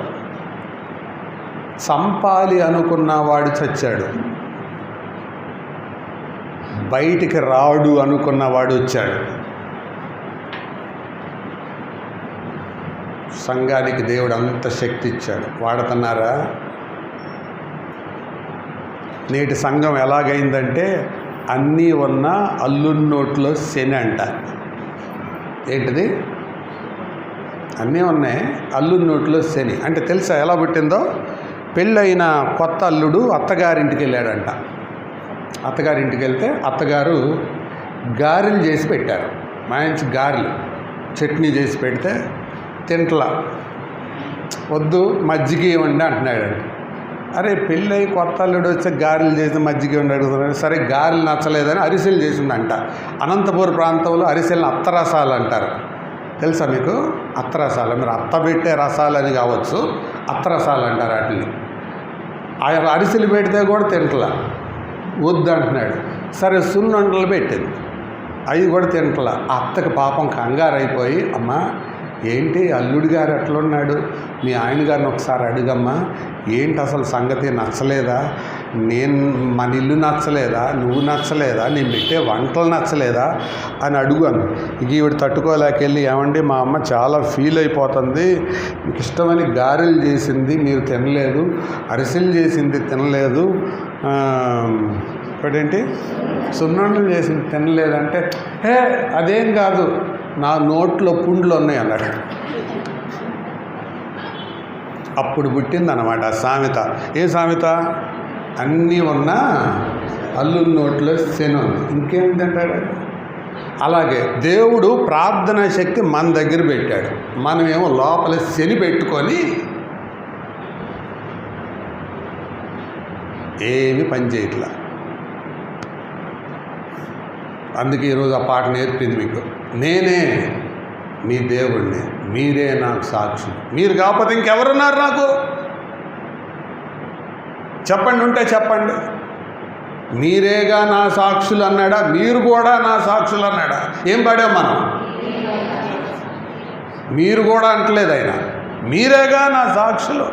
చంపాలి అనుకున్నవాడు చచ్చాడు, బయటికి రాడు అనుకున్నవాడు వచ్చాడు. సంఘానికి దేవుడు అంత శక్తి ఇచ్చాడు. వాడుతున్నారా? నేటి సంఘం ఎలాగైందంటే అన్నీ ఉన్న అల్లున్నోట్లో శని అంట. ఏంటిది? అన్నీ ఉన్నాయి, అల్లున్నోట్లో శని అంటే తెలుసా ఎలా పుట్టిందో? పెళ్ళైన కొత్త అల్లుడు అత్తగారింటికి వెళ్ళాడంట. అత్తగారింటికి వెళ్తే అత్తగారు గారెలు చేసి పెట్టారు, మంచి గారెలు, చట్నీ చేసి పెడితే తింటలా, వద్దు మజ్జిగ ఇవ్వండి అంటున్నాడంట. అరే పెళ్ళై కొత్త అల్లుడు వచ్చి గారెలు చేసి మజ్జిగ ఇవ్వండి అడుగుతున్నాడు. సరే గారెలు నచ్చలేదని అరిసెలు చేసిందంట. అనంతపురం ప్రాంతంలో అరిసెలను అత్తరసాలు అంటారు, తెలుసా మీకు? అత్తరసాలు, మీరు అత్తబెట్టే రసాలని కావచ్చు, అత్తరసాలు అంటారు వాటిని. ఆ అరిసెలు పెడితే కూడా తింటలా, వద్దు అంటున్నాడు. సరే సున్నుండలు పెట్టింది, అవి కూడా తింటలా. ఆ అత్తకి పాపం కంగారు అయిపోయి, అమ్మా ఏంటి అల్లుడి గారు ఎట్లున్నాడు, మీ ఆయన గారిని ఒకసారి అడుగమ్మా, ఏంటి అసలు సంగతి నచ్చలేదా, మన ఇల్లు నచ్చలేదా, నువ్వు నచ్చలేదా, నేను పెట్టే వంటలు నచ్చలేదా అని అడుగాను. ఇక ఈవిడ తట్టుకోలేకెళ్ళి, ఏమండి మా అమ్మ చాలా ఫీల్ అయిపోతుంది, మీకు ఇష్టమని గారెలు చేసింది మీరు తినలేదు, అరిసెలు చేసింది తినలేదు, ఇప్పుడేంటి సున్నుండలు చేసింది తినలేదంటే, హే అదేం కాదు నా నోట్లో పుండ్లు ఉన్నాయి అన్నాడు. అప్పుడు పుట్టిందన్నమాట సామెత. ఏ సామెత? అన్నీ ఉన్నా అల్లుడి నోట్లో శని ఉంది, ఇంకేమిటంటాడు. అలాగే దేవుడు ప్రార్థనా శక్తి మన దగ్గర పెట్టాడు, మనమేమో లోపల శని పెట్టుకొని ఏమి పని చేయట్లా. అందుకే ఈరోజు ఆ పాట నేర్పింది మీకు. నేనే మీ దేవుణ్ణి, మీరే నాకు సాక్షి. మీరు కాకపోతే ఇంకెవరున్నారు నాకు? చెప్పండి, ఉంటే చెప్పండి. మీరేగా నా సాక్షులు అన్నాడా? మీరు కూడా నా సాక్షులు అన్నాడా? ఏం పాడాం మనం? మీరు కూడా అంటలేదు ఆయన, మీరేగా నా సాక్షులు.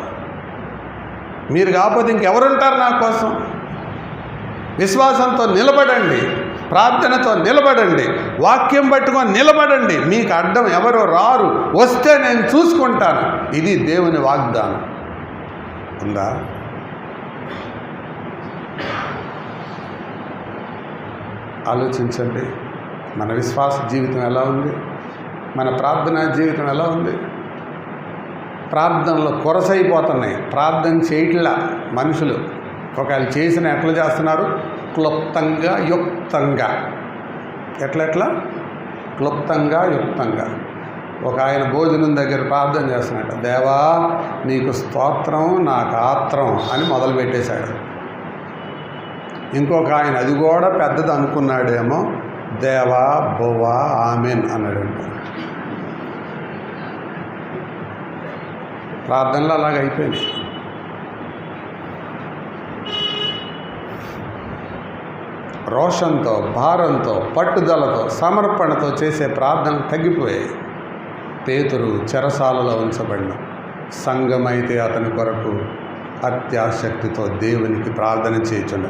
మీరు కాకపోతే ఇంకెవరుంటారు నా కోసం? విశ్వాసంతో నిలబడండి, ప్రార్థనతో నిలబడండి, వాక్యం పట్టుకొని నిలబడండి. మీకు అడ్డం ఎవరు రారు, వస్తే నేను చూసుకుంటాను. ఇది దేవుని వాగ్దానం. ఉందా? ఆలోచించండి. మన విశ్వాస జీవితం ఎలా ఉంది? మన ప్రార్థనా జీవితం ఎలా ఉంది? ప్రార్థనలో కొరసైపోతున్నాయి, ప్రార్థన చేయట్లా మనుషులు. ఒకవేళ చేసిన ఎట్లా చేస్తున్నారు? క్లుప్తంగా యుక్తంగా. ఎట్లా క్లుప్తంగా యుక్తంగా. ఒక ఆయన భోజనం దగ్గర ప్రార్థన చేస్తున్నాడు, దేవా నీకు స్తోత్రం నాకు ఆత్రం అని మొదలుపెట్టేశాడు. ఇంకొక ఆయన అది కూడా పెద్దది అనుకున్నాడేమో, దేవా బొవ్వా ఆమెన్ అన్నాడంట. ప్రార్థనలు అలాగ అయిపోయినాయి. రోషంతో, భారంతో, పట్టుదలతో, సమర్పణతో చేసే ప్రార్థనలు తగ్గిపోయాయి. పేతురు చెరసాలలో ఉంచబడిన సంఘమైతే అతని కొరకు అత్యాశక్తితో దేవునికి ప్రార్థన చేయుచుండ.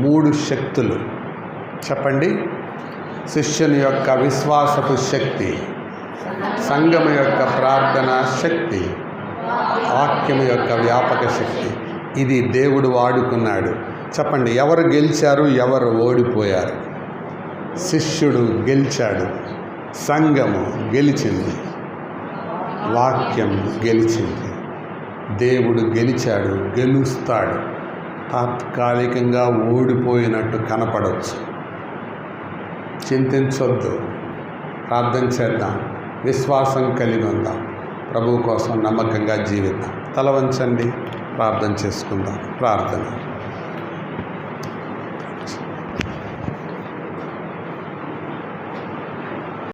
3 శక్తులు చెప్పండి. శిష్యుని యొక్క విశ్వాసపు శక్తి, సంఘము యొక్క ప్రార్థన శక్తి, వాక్యము యొక్క వ్యాపక శక్తి. ఇది దేవుడు వాడుకున్నాడు. చెప్పండి, ఎవరు గెలిచారు, ఎవరు ఓడిపోయారు? శిష్యుడు గెలిచాడు, సంఘము గెలిచింది, వాక్యం గెలిచింది. దేవుడు గెలిచాడు, గెలుస్తాడు. తాత్కాలికంగా ఓడిపోయినట్టు కనపడవచ్చు. చింతించొద్దు, ప్రార్థన చేద్దాం, విశ్వాసం కలిగి ఉందాం, ప్రభువు కోసం నమ్మకంగా జీవిద్దాం. తల వంచండి, ప్రార్థన చేసుకుందాం. ప్రార్థన.